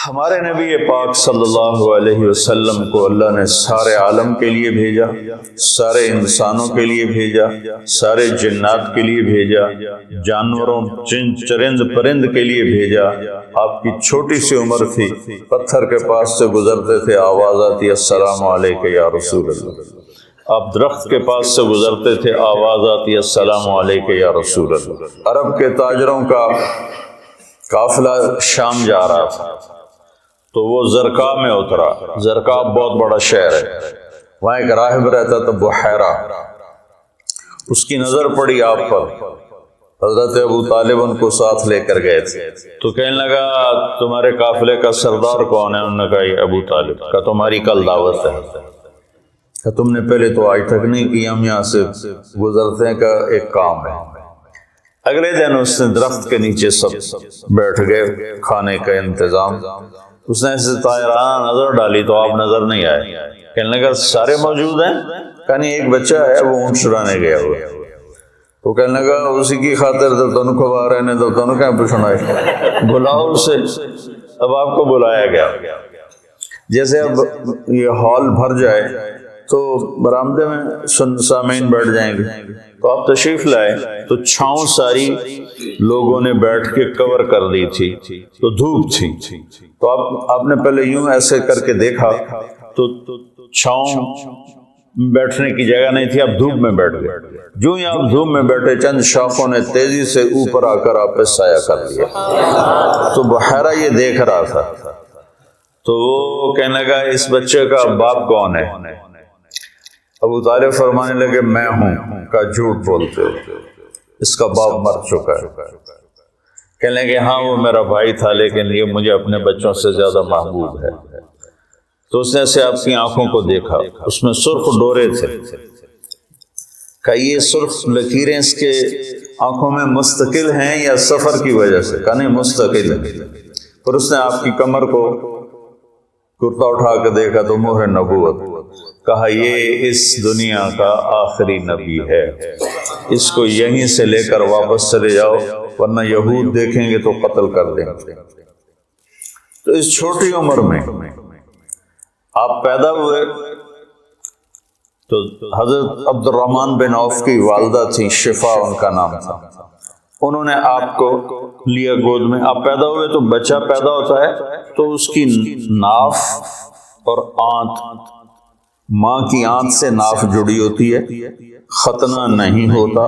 ہمارے نبی پاک صلی اللہ علیہ وسلم کو اللہ نے سارے عالم کے لیے بھیجا، سارے انسانوں کے لیے بھیجا، سارے جنات کے لیے بھیجا، جانوروں چرند پرند کے لیے بھیجا۔ آپ کی چھوٹی سی عمر تھی، پتھر کے پاس سے گزرتے تھے، آواز آتی السلام علیکم یا رسول اللہ۔ آپ درخت کے پاس سے گزرتے تھے، آواز آتی السلام علیکم یا رسول اللہ۔ عرب کے تاجروں کا قافلہ شام جا رہا تھا تو وہ زرقاء میں اترا۔ زرقاء بہت بڑا شہر ہے، وہاں ایک راہب رہتا تھا بحیرہ۔ اس کی نظر پڑی آپ پر، حضرت ابو طالب ان کو ساتھ لے کر گئے تھے، تو کہنے لگا تمہارے قافلے کا سردار کون ہے؟ انہوں نے کہا یہ ابو طالب کا، تمہاری کل دعوت ہے۔ کہ تم نے پہلے تو آج تک نہیں کیا، ہم یہاں سے گزرتے ہیں کا ایک کام ہے۔ اگلے دن اس نے درخت کے نیچے سب بیٹھ گئے، کھانے کا انتظام۔ اس نے ایسے طائرانہ نظر ڈالی تو آپ نظر نہیں آئے۔ کہنے لگا سارے موجود ہیں؟ کہا نہیں، ایک بچہ ہے وہ اونٹ چرانے گیا ہوا۔ تو کہنے لگا اسی کی خاطر تو تنو کو آ رہے ہیں، تو تنو کیا پوچھنا ہے، بلاؤ اسے۔ اب آپ کو بلایا گیا۔ جیسے اب یہ ہال بھر جائے تو برآمدے میں سامعین بیٹھ جائیں گے، تو آپ تشریف لائے تو چھاؤں ساری لوگوں نے بیٹھ کے کور کر دی تھی، تو دھوپ تھی، تو آپ نے پہلے یوں ایسے کر کے دیکھا تو چھاؤں بیٹھنے کی جگہ نہیں تھی، آپ دھوپ میں بیٹھ گئے۔ جو ہی آپ دھوپ میں بیٹھے، چند شاخوں نے تیزی سے اوپر آ کر آپ پہ سایہ کر دیا۔ تو بحیرہ یہ دیکھ رہا تھا، تو وہ کہنے لگا اس بچے کا باپ کون ہے؟ ابو طالب فرمانے لگے میں ہوں۔ کا جھوٹ بولتے ہو، اس کا باپ مر چکا ہے۔ کہنے لگے ہاں وہ میرا بھائی تھا، لیکن یہ مجھے اپنے بچوں سے زیادہ محبوب ہے۔ تو اس نے سے آپ کی آنکھوں کو دیکھا، اس میں سرخ ڈورے تھے۔ کہ یہ سرخ لکیریں اس کے آنکھوں میں مستقل ہیں یا سفر کی وجہ سے؟ کہ نہیں، مستقل ہے۔ پھر اس نے آپ کی کمر کو کرتا اٹھا کے دیکھا تو مہر نبوت۔ کہا یہ اس دنیا کا آخری نبی ہے، اس کو یہیں سے لے کر واپس چلے جاؤ، ورنہ یہود دیکھیں گے تو قتل کر دیں گے۔ تو اس چھوٹی عمر میں آپ پیدا ہوئے تو حضرت عبد الرحمن بن عوف کی والدہ تھی، شفا ان کا نام تھا، انہوں نے آپ کو لیا گود میں۔ آپ پیدا ہوئے تو بچہ پیدا ہوتا ہے تو اس کی ناف اور آنت، ماں کی آنت سے ناف جڑی ہوتی ہے، ختنہ نہیں ہوتا،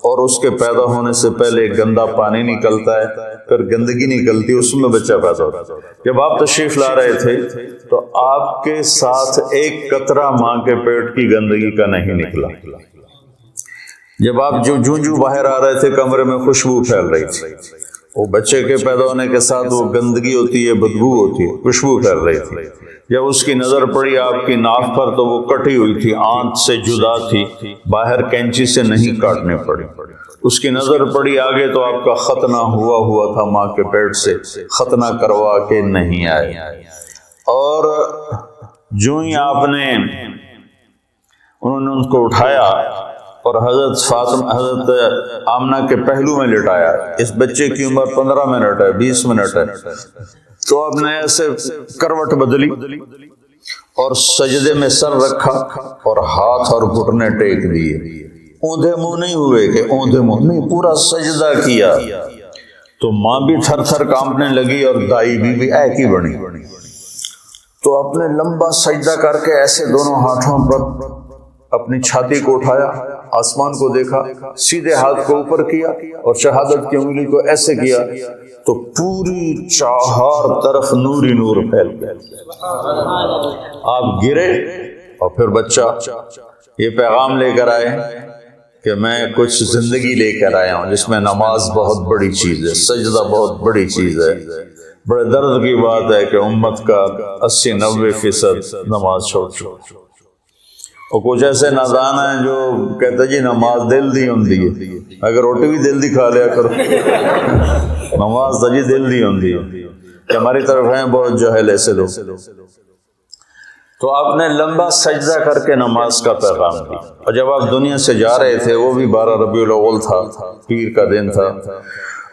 اور اس کے پیدا ہونے سے پہلے گندا پانی نکلتا ہے، پھر گندگی نکلتی ہے، اس میں بچہ پیدا ہوتا ہے۔ جب آپ تشریف لا رہے تھے تو آپ کے ساتھ ایک قطرہ ماں کے پیٹ کی گندگی کا نہیں نکلا۔ جب آپ جو باہر آ رہے تھے کمرے میں خوشبو پھیل رہی تھی، وہ بچے کے پیدا ہونے کے ساتھ وہ گندگی ہوتی ہے، بدبو ہوتی ہے، خوشبو پھیل رہی تھی۔ جب اس کی نظر پڑی آپ کی ناف پر تو وہ کٹی ہوئی تھی، آنت سے جدا تھی، باہر کینچی سے نہیں کاٹنے پڑی۔ اس کی نظر پڑی آگے تو آپ کا ختنہ ہوا تھا، ماں کے پیٹ سے ختنہ کروا کے نہیں آئے۔ اور جو ہی آپ نے انہوں نے ان کو اٹھایا اور حضرت آمنہ کے پہلو میں لٹایا۔ اس بچے کی عمر 15 منٹ ہے، 20 منٹ ہے، تو آپ نے ایسے کروٹ بدلی اور سجدے میں سر رکھا اور ہاتھ اور گھٹنے ٹیک دیے۔ اوندھے منہ نہیں ہوئے کہ اوندھے منہ نہیں، پورا سجدہ کیا۔ تو ماں بھی تھر تھر کانپنے لگی اور دائی بھی ایک ہی بنی۔ تو آپ نے لمبا سجدہ کر کے ایسے دونوں ہاتھوں پر اپنی چھاتی کو اٹھایا، آسمان کو دیکھا، سیدھے ہاتھ کو اوپر کیا اور شہادت کی انگلی کو ایسے کیا تو پوری چار طرف نوری نور پھیل گیا۔ آپ گرے اور پھر بچہ یہ پیغام لے کر آئے کہ میں کچھ زندگی لے کر آیا ہوں جس میں نماز بہت بڑی چیز ہے، سجدہ بہت بڑی چیز ہے۔ بڑے درد کی بات ہے کہ امت کا 80-90% نماز چھوڑ چکا۔ اور کچھ ایسے نادان ہیں جو کہتے جی نماز دل دی ہوندی ہے، اگر روٹی بھی دل دی کھا لیا کرو، نماز تو جی دل دی ہوندی ہے۔ کہ ہماری طرف ہیں بہت جاہل ایسے لوگ۔ تو آپ نے لمبا سجدہ کر کے نماز کا پیغام دیا، اور جب آپ دنیا سے جا رہے تھے وہ بھی 12 ربیع الاول تھا، پیر کا دن تھا،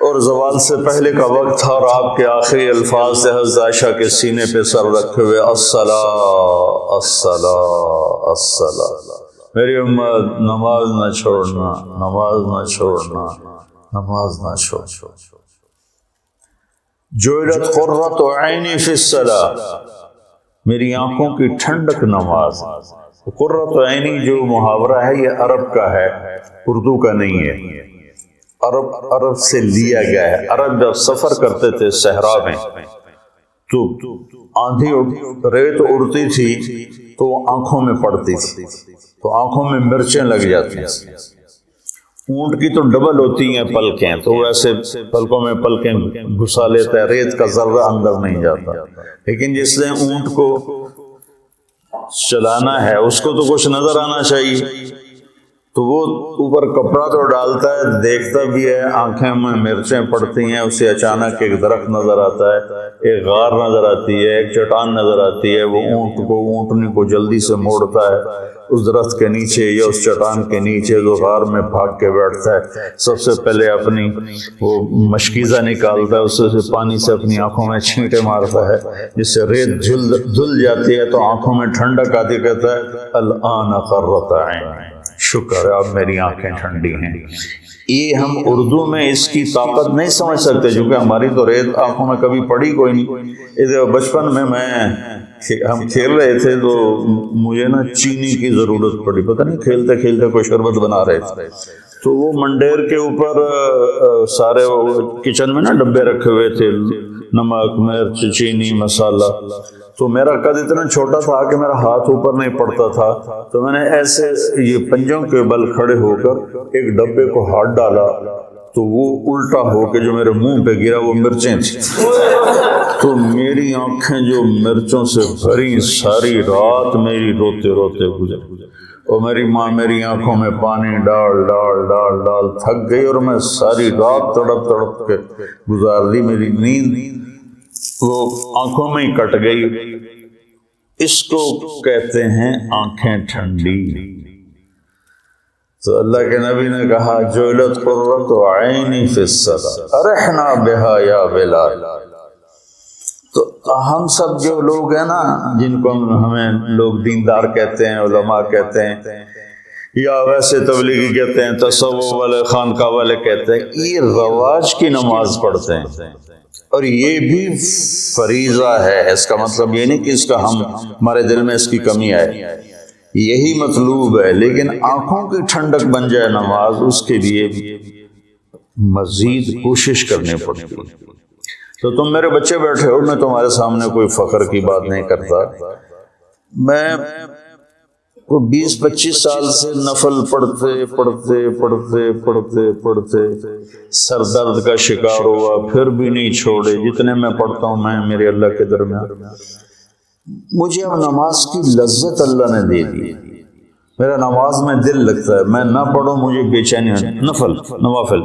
اور زوال سے پہلے کا وقت تھا اور آپ کے آخری الفاظ سے حضرت عائشہ کے سینے پہ سر رکھے ہوئے الصلاۃ الصلاۃ الصلاۃ، میری امت نماز نہ چھوڑنا، نماز نہ چھوڑنا، نماز نہ چھوڑنا۔ جعلت قرۃ عینی فی الصلاۃ، میری آنکھوں کی ٹھنڈک نماز۔ قرۃ عینی جو محاورہ ہے یہ عرب کا ہے، اردو کا نہیں ہے، عرب سے لیا گیا ہے۔ عرب جب سفر کرتے تھے صحرا میں تو آندھی ریت اڑتی تھی تو وہ آنکھوں میں پڑتی تھی، تو آنکھوں میں مرچیں لگ جاتی ہیں۔ اونٹ کی تو ڈبل ہوتی ہیں پلکیں، تو ویسے پلکوں میں پلکیں گھسا لیتا ہے، ریت کا ذرہ اندر نہیں جاتا، لیکن جس نے اونٹ کو چلانا ہے اس کو تو کچھ نظر آنا چاہیے، تو وہ اوپر کپڑا تو ڈالتا ہے، دیکھتا بھی ہے، آنکھیں میں مرچیں پڑتی ہیں، اسے اچانک ایک درخت نظر آتا ہے، ایک غار نظر آتی ہے، ایک چٹان نظر آتی ہے، وہ اونٹنی کو جلدی سے موڑتا ہے اس درخت کے نیچے یا اس چٹان کے نیچے، جو غار میں بھاگ کے بیٹھتا ہے، سب سے پہلے اپنی وہ مشکیزہ نکالتا ہے، اس سے پانی سے اپنی آنکھوں میں چھینٹے مارتا ہے، جس سے ریت دھل جاتی ہے تو آنکھوں میں ٹھنڈک آتی، کہتا ہے الآن قرۃ عین، شکر ہے اب میری آنکھیں ٹھنڈی ہیں۔ یہ ہم اردو میں اس کی طاقت نہیں سمجھ سکتے، کیونکہ ہماری تو ریت آنکھوں میں کبھی پڑی کوئی نہیں۔ بچپن میں ہم کھیل رہے تھے تو مجھے نا چینی کی ضرورت پڑی، پتہ نہیں کھیلتے کھیلتے کوئی شربت بنا رہے تھے، تو وہ منڈیر کے اوپر سارے کچن میں نا ڈبے رکھے ہوئے تھے، نمک، مرچ، چینی، مسالہ، تو میرا قد اتنا چھوٹا تھا کہ میرا ہاتھ اوپر نہیں پڑتا تھا، تو میں نے ایسے یہ پنجوں کے بل کھڑے ہو کر ایک ڈبے کو ہاتھ ڈالا تو وہ الٹا ہو کے جو میرے منہ پہ گرا وہ مرچیں تھیں، تو میری آنکھیں جو مرچوں سے بھری، ساری رات میری روتے روتے گزری، اور میری ماں میری آنکھوں میں پانی ڈال ڈال ڈال ڈال تھک گئی، اور میں ساری رات تڑپ تڑپ کے گزار دی، میری نیند وہ آنکھوں میں ہی کٹ گئی۔ اس کو کہتے ہیں آنکھیں ٹھنڈی۔ تو اللہ کے نبی نے کہا جعلت قرۃ عینی فی الصلاۃ ارحنا بہا یا بلال۔ تو ہم سب جو لوگ ہیں نا، جن کو ہمیں لوگ دیندار کہتے ہیں، علماء کہتے ہیں، یا ویسے تبلیغی کہتے ہیں، تصوف والے، خانقاہ والے کہتے ہیں، یہ رواج کی نماز پڑھتے ہیں، اور یہ بھی فریضہ ہے۔ اس کا مطلب یہ نہیں کہ اس کا ہمارے دل میں اس کی کمی آئے، یہی مطلوب ہے، لیکن آنکھوں کی ٹھنڈک بن جائے نماز، اس کے لیے مزید کوشش کرنی پڑتی ہے۔ تو تم میرے بچے بیٹھے ہو، میں تمہارے سامنے کوئی فخر کی بات نہیں کرتا، میں 20-25 سال سے نفل پڑھتے پڑھتے پڑھتے پڑھتے پڑھتے سر درد کا شکار ہوا، پھر بھی نہیں چھوڑے، جتنے میں پڑھتا ہوں میں میرے اللہ کے درمیان، مجھے اب نماز کی لذت اللہ نے دے دی، میرا نماز میں دل لگتا ہے، میں نہ پڑھوں مجھے بے چینی ہوتی، نوافل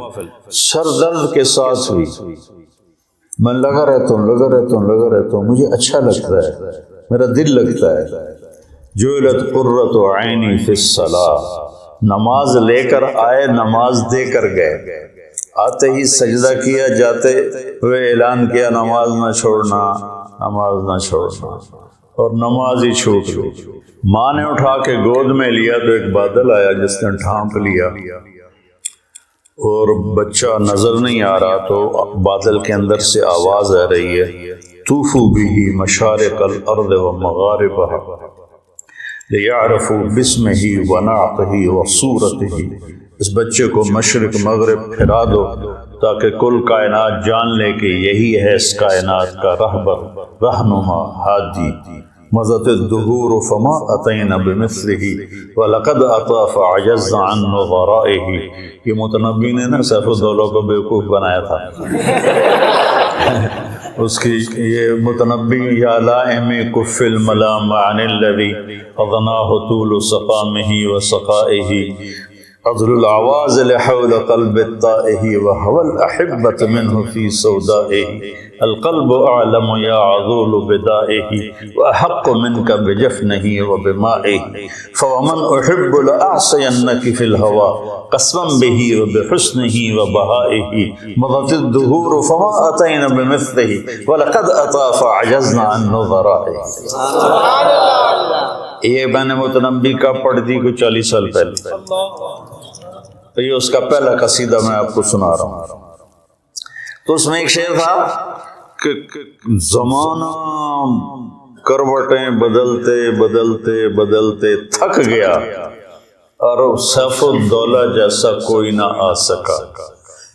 سر درد کے ساتھ بھی میں لگا رہتا ہوں، مجھے اچھا لگتا ہے، میرا دل لگتا ہے۔ جعلت قرۃ عینی فی الصلاۃ، نماز لے کر آئے، نماز دے کر گئے، آتے ہی سجدہ کیا، جاتے ہوئے اعلان کیا نماز نہ چھوڑنا، نماز نہ چھوڑنا، اور نماز ہی چھوٹ گئی۔ ماں نے اٹھا کے گود میں لیا تو ایک بادل آیا جس نے ڈھانپ لیا، اور بچہ نظر نہیں آ رہا، تو بادل کے اندر سے آواز آ رہی ہے طوفوا بہ مشارق الارض ومغاربها لیعرفوا باسمہ ونعتہ وصورتہ، اس بچے کو مشرق مغرب پھرا دو تاکہ کل کائنات جان لے کہ یہی ہے اس کائنات کا رہبر، رہنما، ہادی۔ مضت الدہور فما اتینا بمثلہ ولقد اتی فعجز عن نظرائہ۔ یہ متنبی نے نا سیف الدولہ کو بیوقوف بنایا تھا، اس کی یہ متنبی یا لائم کف الملام عن الذی اغناہ طول سقامہ وسقائہ، عذل العوازل حول قلب الطائه وهوى الأحبة منه في سودائه القلب أعلم يا عذول بدائه وأحق منك بجفنه وبمائه فومن أحب لأعصينك في الهوى قسما به وبحسنه وبهائه مضت الدهور فما أتينا بمثله ولقد أتى فعجزنا عن نظرائه. یہ میں نے متنبی کا پڑھ دی کوئی 40 سال پہلے، تو یہ اس کا پہلا قصیدہ میں آپ کو سنا رہا ہوں. تو اس میں ایک شعر تھا کہ زمانہ کروٹیں بدلتے بدلتے بدلتے تھک گیا اور سیف الدولہ جیسا کوئی نہ آ سکا.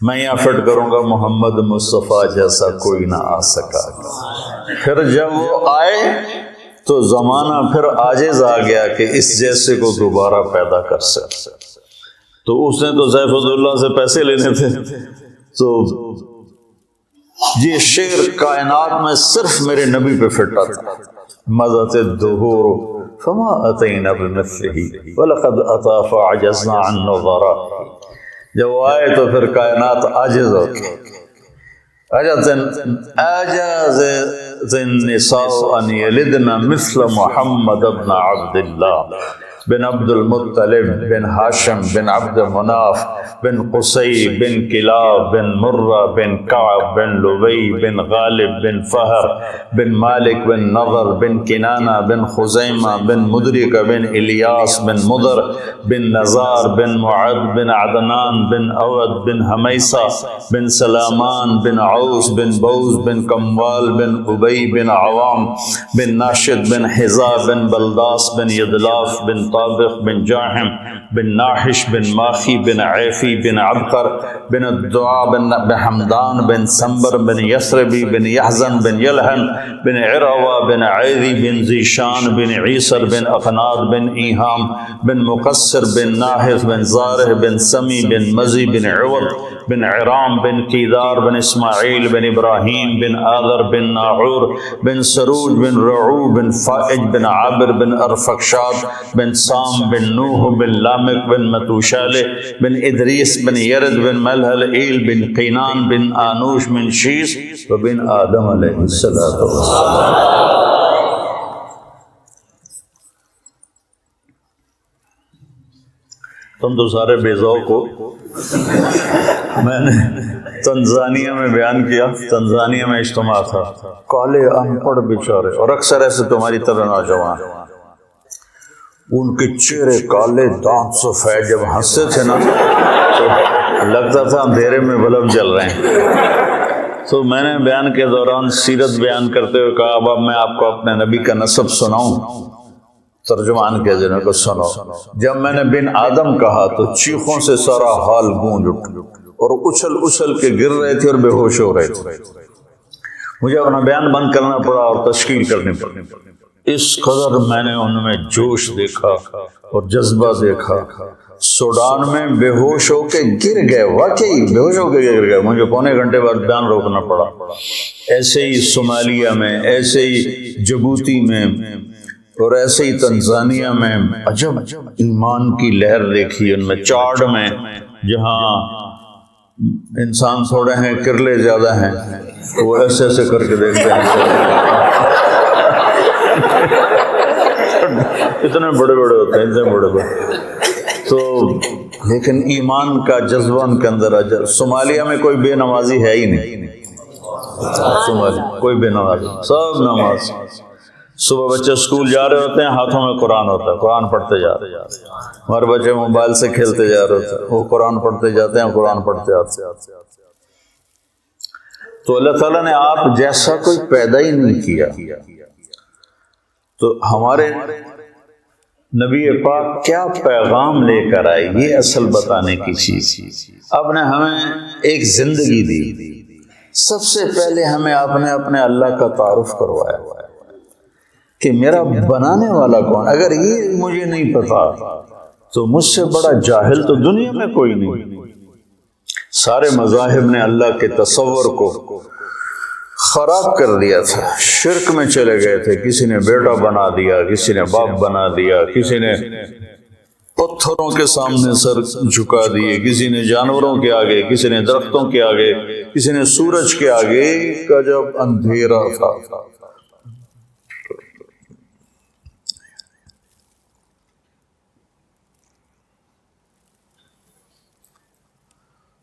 میں یہاں فٹ کروں گا محمد مصطفیٰ جیسا کوئی نہ آ سکا. پھر جب وہ آئے تو زمانہ پھر عاجز آ گیا کہ اس جیسے کو دوبارہ پیدا کر سکے. تو اس نے تو سیف الدولہ سے پیسے لینے تھے. تو یہ شعر کائنات میں صرف میرے نبی پہ فٹا تھا. مضت الدہور فما اتینا بمثلہ ولقد اتی فعجزنا عن نظرائہ. جب وہ آئے تو پھر کائنات عاجز ہو گئی. عجز النساء ان یلدن مثل محمد بن عبد اللہ بن عبد المطلب بن ہاشم بن عبد مناف بن قصی بن کلاب بن مرہ بن کعب بن لبی بن غالب بن فہر بن مالک بن نضر بن کنانہ بن خزیمہ بن مدرکہ بن الیاس بن مدر بن نزار بن معد بن عدنان بن اود بن حمیسہ بن سلامان بن عوس بن بوز بن کموال بن ابی بن عوام بن ناشد بن حزا بن بلداس بن یدلاف بن طابق بن جاحم بن ناحش بن ماخی بن عیفی بن عبقر بن الدعاء بن حمدان بن سنبر بن یسربی بن یحزن بن یلحن بن عروہ بن عیدی بن زیشان بن عیسر بن اقناد بن ایہام بن مقصر بن ناحث بن زارح بن سمی بن مزی بن عوض بن عرام بن کیدار بن اسماعیل بن ابراہیم بن آذر بن ناعور بن سروج بن رعو بن فائج بن عابر بن ارفقشاد بن سام بن نوح بن لامک بن متوشالہ بن ادریس بن یرد بن ملحل ایل بن قینان بن آنوش بن شیس و بن آدم علیہ السلام. تم تو سارے بے ذوق ہو. میں نے تنزانیہ میں بیان کیا. تنزانیہ میں اجتماع تھا. کالے ان پڑھ بیچارے اور اکثر ایسے تمہاری طرح نوجوان، ان کے چہرے کالے، دانت سفید، جب ہنستے تھے نا تو لگتا تھا اندھیرے میں بلب جل رہے ہیں. تو میں نے بیان کے دوران سیرت بیان کرتے ہوئے کہا اب میں آپ کو اپنے نبی کا نسب سناؤں. ترجمان کے جنہوں کو سنو. جب میں نے بن آدم کہا تو چیخوں سے سارا حال گونج اٹھا اور اچھل اچھل کے گر رہے تھے اور بے ہوش ہو رہے تھے. مجھے اپنا بیان بند کرنا پڑا اور تشکیل کرنی پڑی. اس قدر میں نے ان میں جوش دیکھا اور جذبہ دیکھا. سوڈان میں بے ہوش ہو کے گر گئے، واقعی بے ہوش ہو کے گر گئے. مجھے پونے گھنٹے بعد بیان روکنا پڑا. ایسے ہی صومالیہ میں، ایسے ہی جبوتی میں اور ایسے ہی تنزانیہ میں عجب ایمان کی لہر دیکھی. ان میں چاڈ میں جہاں انسان تھوڑے ہیں کرلے زیادہ ہیں تو وہ ایسے ایسے کر کے دیکھتے ہیں. اتنے بڑے بڑے ہوتے ہیں، اتنے بڑے بڑے. تو لیکن ایمان کا جذبہ ان کے اندر عجب. صومالیہ میں کوئی بے نمازی ہے ہی نہیں. صومالیہ کوئی بے نمازی، سب نماز. صبح بچے اسکول جا رہے ہوتے ہیں، ہاتھوں میں قرآن ہوتا ہے، قرآن پڑھتے جا رہے ہیں. ہمارے بچے موبائل سے کھیلتے جا رہے ہوتے ہیں، وہ قرآن پڑھتے جاتے ہیں، قرآن پڑھتے آتے ہیں. تو اللہ تعالیٰ نے آپ جیسا کوئی پیدا ہی نہیں کیا. تو ہمارے نبی پاک کیا پیغام لے کر آئے، یہ اصل بتانے کی چیز. آپ نے ہمیں ایک زندگی دی. سب سے پہلے ہمیں آپ نے اپنے اللہ کا تعارف کروایا کہ میرا بنانے والا کون. اگر یہ مجھے نہیں پتا تو مجھ سے بڑا جاہل تو دنیا میں کوئی نہیں. سارے مذاہب نے اللہ کے تصور کو خراب کر دیا تھا، شرک میں چلے گئے تھے. کسی نے بیٹا بنا دیا، کسی نے باپ بنا دیا، کسی نے پتھروں کے سامنے سر جھکا دیے، کسی نے جانوروں کے آگے، کسی نے درختوں کے آگے، کسی نے سورج کے آگے کا جب اندھیرا تھا۔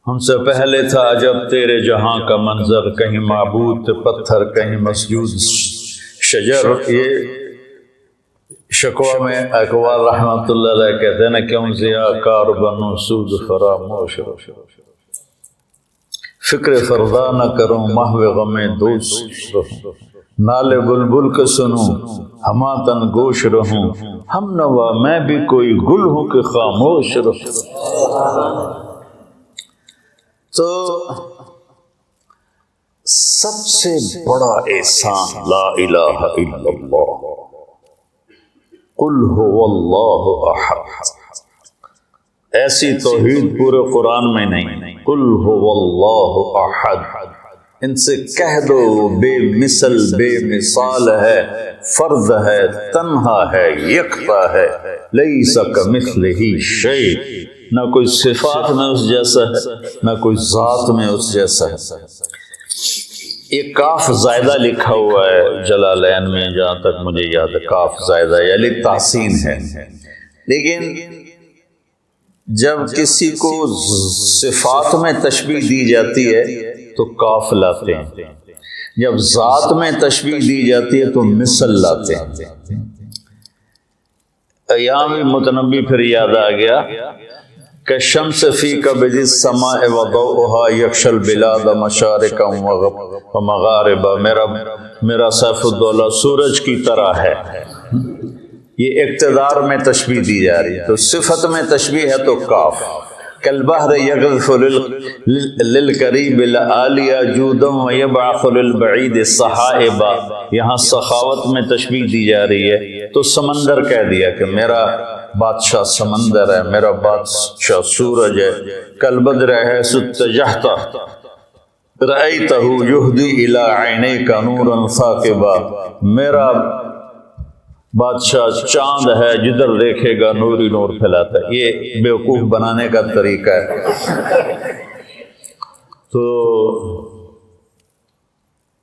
ہم سے پہلے تھا جب تیرے جہاں کا منظر، کہیں معبود پتھر، کہیں مسجود شجر۔ یہ شکوہ میں اقوال رحمۃ اللہ علیہ کہتے ہیں نا، کیوں ضیاء کار بنو سود فراموش، فکر فردا نہ کروں محو غم دوست رہوں، نالے بلبل کے سنوں ہما تن گوش رہوں، ہم نوا میں بھی کوئی گل ہوں کہ خاموش رہوں۔ تو سب سے بڑا احسان لا الہ الا اللہ، قل هو اللہ احد۔ ایسی توحید پورے قرآن میں نہیں، قل هو اللہ احد۔ ان سے کہہ دو وہ بے مثل بے مثال ہے، فرد ہے، تنہا ہے، یکتا ہے، لیس کمثلہ شیء، نہ کوئی صفات میں اس جیسا ہے، نہ کوئی ذات میں اس جیسا ہے۔ یہ کاف زائدہ لکھا ہوا ہے جلالین میں، جہاں تک مجھے یاد ہے کاف زائدہ یعنی تحسین ہے، لیکن جب کسی کو صفات میں تشبیہ دی جاتی ہے تو کاف لاتے ہیں، جب ذات میں تشبیہ دی جاتی ہے تو مثل لاتے ہیں۔ یہاں بھی متنبی پھر یاد آ گیا کہ شمس فی کبد السماء وضوءها یکشی البلاد مشارقا ومغاربا، میرا سیف الدولہ سورج کی طرح ہے۔ یہ اقتدار میں تشبیہ دی جا رہی ہے، تو صفت میں تشبیہ ہے تو کاف۔ کالبحر یغرف للقریب العالیہ جودا ویبعث للبعید صحائبا، یہاں سخاوت میں تشبیہ دی جا رہی ہے تو سمندر کہہ دیا کہ میرا بادشاہ سمندر ہے، میرا بادشاہ سورج ہے۔ کالبدر حیث اتجہت رأیتہ یہدی الی عینیک نورا ثاقبا، میرا بادشاہ چاند ہے، جدھر دیکھے گا نور ہی نور پھیلاتا ہے۔ یہ بیوقوف بنانے کا طریقہ ہے۔ تو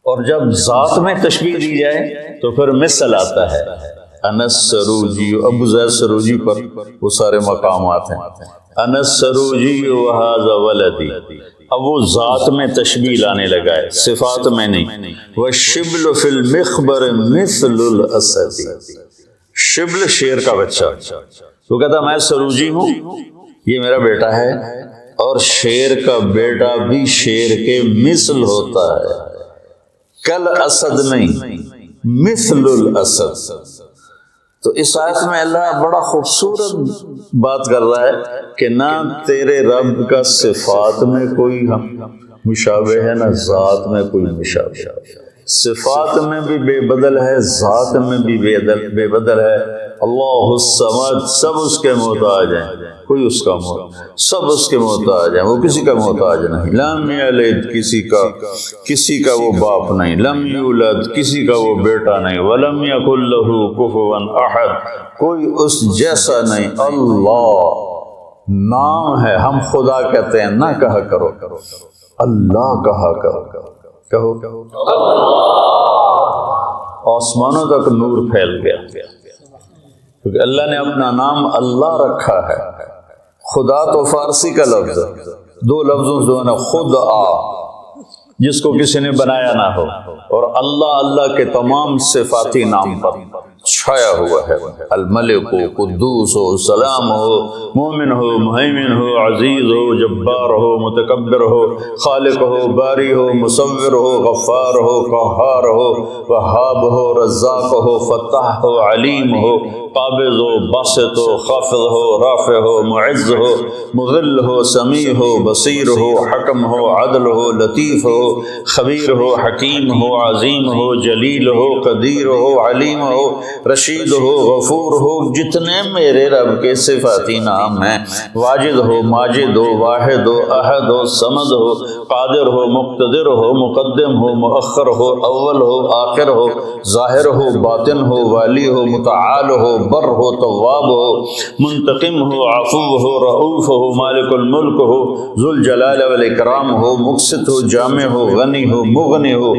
اور جب ذات میں تشبیہ دی جائے تو پھر مثل آتا ہے۔ انس سروجی، ابو زید سروجی پر وہ سارے مقامات ہیں۔ انس سروجی وہذا ولدی، اب وہ ذات میں تشبیہ لانے لگا ہے، صفات میں نہیں۔ والشبل فی المخبر مثل الاسد، شبل شیر کا بچہ، وہ کہتا میں سروجی ہوں، یہ میرا بیٹا ہے، اور شیر کا بیٹا بھی شیر کے مثل ہوتا ہے، کل اسد نہیں، مثل الاسد۔ تو اس آیت میں اللہ بڑا خوبصورت بات کر رہا ہے کہ نہ تیرے رب کا صفات میں کوئی مشابہ ہے، نہ ذات میں کوئی مشابہ ہے، صفات میں بھی بے بدل ہے، ذات میں بھی بے بدل ہے۔ اللہ الصمد، سب اس کے محتاج ہیں، کوئی اس کا محتاج، سب اس کے محتاج ہیں، وہ کسی کا محتاج نہیں۔ لم یلد، کسی کا وہ باپ نہیں، لم یولد، کسی کا وہ بیٹا نہیں، ولم یکن لہ کفوا احد، کوئی اس جیسا نہیں۔ اللہ نام ہے، ہم خدا کہتے ہیں، نہ کہا کرو، اللہ کہا کرو، کہو آسمانوں تک نور پھیل گیا، کیونکہ اللہ نے اپنا نام اللہ رکھا ہے۔ خدا تو فارسی کا لفظ ہے، دو لفظوں سے نا، خود آ، جس کو کسی نے بنایا نہ ہو، اور اللہ، اللہ کے تمام صفاتی نام پر چھایا ہوا ہے۔ الملک ہو، قدوس ہو، سلام ہو، مومن ہو، مہیمن ہو، عزیز ہو، جبار ہو، متکبر ہو، خالق ہو، باری ہو، مصور ہو، غفار ہو، قہار ہو، وہاب ہو، رزاق ہو، فتاح ہو، علیم ہو، قابض ہو، باسط ہو، خافض ہو، رافع ہو، معز ہو، مذل ہو، سمیع ہو، بصیر ہو، حکم ہو، عدل ہو، لطیف ہو، خبیر ہو، حکیم ہو، عظیم ہو، جلیل ہو، قدیر ہو، علیم ہو، رشید ہو، غفور ہو، جتنے میرے رب کے صفاتی نام ہیں، واجد ہو، ماجد ہو، واحد ہو، احد ہو، صمد ہو، قادر ہو، مقتدر ہو، مقدم ہو، مؤخر ہو، اول ہو، آخر ہو، ظاہر ہو، باطن ہو، والی ہو، متعال ہو، بر ہو، تواب ہو، منتقم ہو، عفو ہو، رؤوف ہو، مالک الملک ہو، ذو الجلال والاکرام ہو، مقسط ہو، جامع ہو، غنی ہو، مغنی ہو،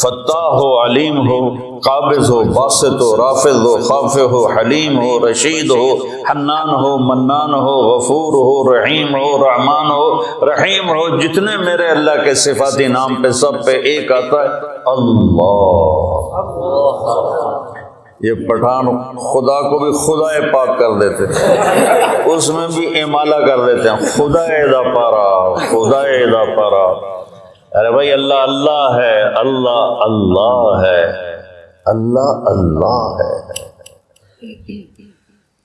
فتاح ہو، علیم ہو، قابض ہو، باسط ہو، رافض ہو، خافض ہو، حلیم ہو، رشید ہو، حنان ہو، منان ہو، غفور ہو، رحیم ہو، رحمان ہو، رحیم ہو، جتنے میرے اللہ کے صفاتی نام پہ سب پہ ایک آتا ہے اللہ۔ یہ پٹھان خدا کو بھی خدا پاک کر دیتے ہیں، اس میں بھی امالہ کر دیتے ہیں، خدا دا پارا، خدا دا پارا۔ ارے بھائی اللہ اللہ ہے، اللہ اللہ ہے، اللہ اللہ ہے۔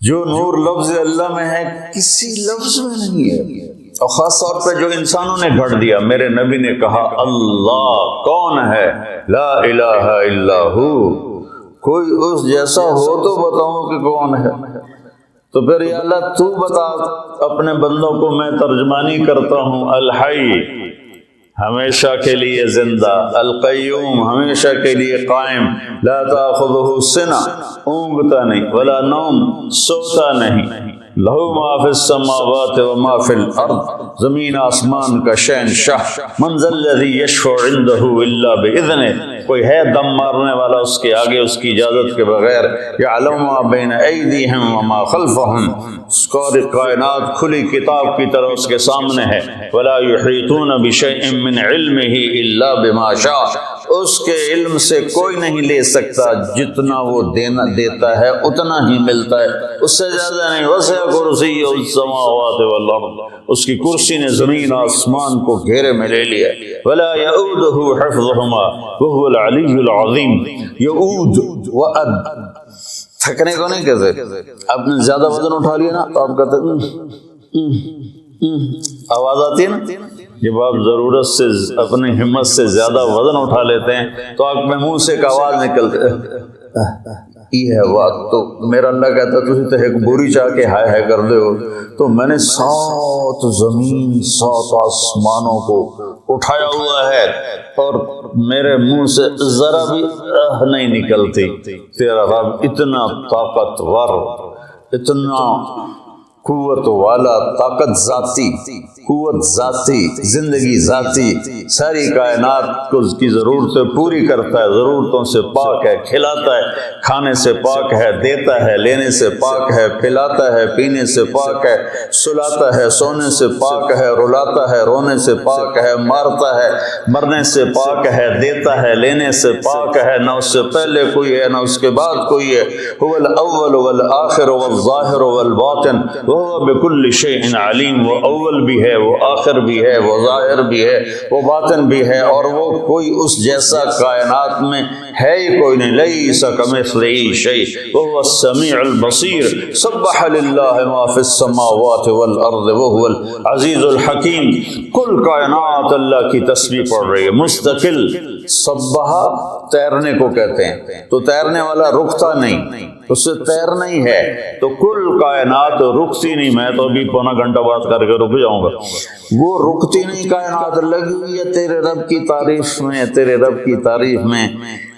جو نور لفظ اللہ میں ہے کسی لفظ میں نہیں ہے، اور خاص طور پہ جو انسانوں نے گھڑ دیا۔ میرے نبی نے کہا اللہ کون ہے؟ لا الہ الا ہو، کوئی اس جیسا ہو تو بتاؤں کہ کون ہے۔ تو پھر یا اللہ تو بتا، اپنے بندوں کو میں ترجمانی کرتا ہوں۔ الحی ہمیشہ کے لیے زندہ، القیوم ہمیشہ کے لیے قائم، لا تاخذہ سنہ اونگتا نہیں، ولا نوم سوتا نہیں، لہو ما فی السماوات و ما فی الارض، زمین آسمان کا شہنشاہ، من ذا الذی یشفع عندہ الا باذنہ، کوئی ہے دم مارنے والا اس کے آگے اس کی اجازت کے بغیر؟ یعلم ما بین ایدیہم وما خلفہم، ساری کائنات کھلی کتاب کی طرح اس کے سامنے ہے۔ ولا یحیطون بشیء من علمہ الا بما شاء، اس کے علم سے کوئی نہیں لے سکتا، جتنا وہ دیتا ہے اتنا ہی ملتا ہے، اس سے زیادہ نہیں۔ وسع کرسیہ السماوات والارض، اس کی کرسی نے زمین آسمان کو گھیرے میں لے لیا۔ ولا یؤودہ حفظہما وہو العلی العظیم، یؤود وعد، تھکنے کو نہیں کہتے۔ آپ نے زیادہ وزن اٹھا لیا نا تو آپ کہتے آواز آتی ہے نا، جب آپ ضرورت سے اپنی ہمت سے زیادہ وزن اٹھا لیتے ہیں تو آپ میں منہ سے ایک آواز نکلتے یہ ہے بات۔ تو میرا اللہ کہتا ہے تسی تو ایک بوری چاہ کے ہائے ہائے کر دے ہو، تو میں نے 7 زمین 7 آسمانوں کو اٹھایا ہوا ہے اور میرے منہ سے ذرا بھی نہیں نکلتی۔ تیرا رب اتنا طاقتور، اتنا قوت والا، طاقت ذاتی، قوت ذاتی، زندگی ذاتی، ساری کائنات کو اس کی ضرورتیں پوری کرتا ہے، ضرورتوں سے پاک ہے، کھلاتا ہے، کھانے سے پاک ہے، دیتا ہے، لینے سے پاک ہے، پلاتا ہے، پینے سے پاک ہے، سلاتا ہے، سونے سے پاک ہے، رلاتا ہے، رونے سے پاک ہے، مارتا ہے، مرنے سے پاک ہے، دیتا ہے، لینے سے پاک ہے، نہ اس سے پہلے کوئی ہے نہ اس کے بعد کوئی ہے۔ هو الاول والآخر والظاہر والباطن وهو بكل شيء علیم، وہ اول بھی ہے، وہ آخر بھی ہے، وہ ظاہر بھی ہے، وہ باطن بھی ہے، اور وہ کوئی اس جیسا کائنات میں ہے ہی کوئی نہیں۔ لیس کمثلہ شیء وهو السمیع البصیر، سبح للہ ما فی السماوات والارض وهو العزیز الحکیم۔ کل کائنات اللہ کی تسبیح پڑھ رہی ہے مستقل۔ سبح تیرنے کو کہتے ہیں، تو تیرنے والا رکتا نہیں، اس سے تیرنا ہی ہے۔ تو کل کائنات رکتی نہیں، میں تو ابھی پونا گھنٹہ بات کر کے رک جاؤں گا، وہ رکتی نہیں، کائنات لگی ہوئی ہے تیرے رب کی تعریف میں، تیرے رب کی تعریف میں۔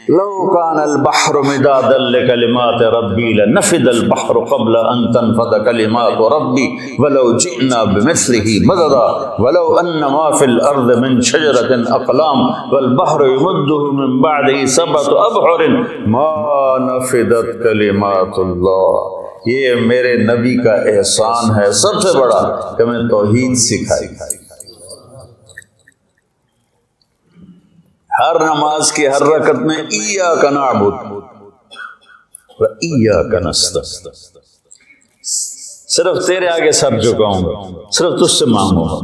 لو کان البحر مدادا لکلمات ربی لنفد البحر قبل ان تنفد کلمات ربی ولو جئنا بمثلہ مددا ولو ان ما فی الارض من شجرۃ اقلام والبحر یمدہ من بعدہ 7 ابحر ما نفدت کلمات اللہ۔ یہ میرے نبی کا احسان ہے سب سے بڑا کہ میں توحید سکھائی۔ ہر نماز کی ہر رکعت میں ایاک نعبد و ایاک نستعین، صرف تیرے آگے سر جھکاؤں گا، صرف تجھ سے مانگوں گا۔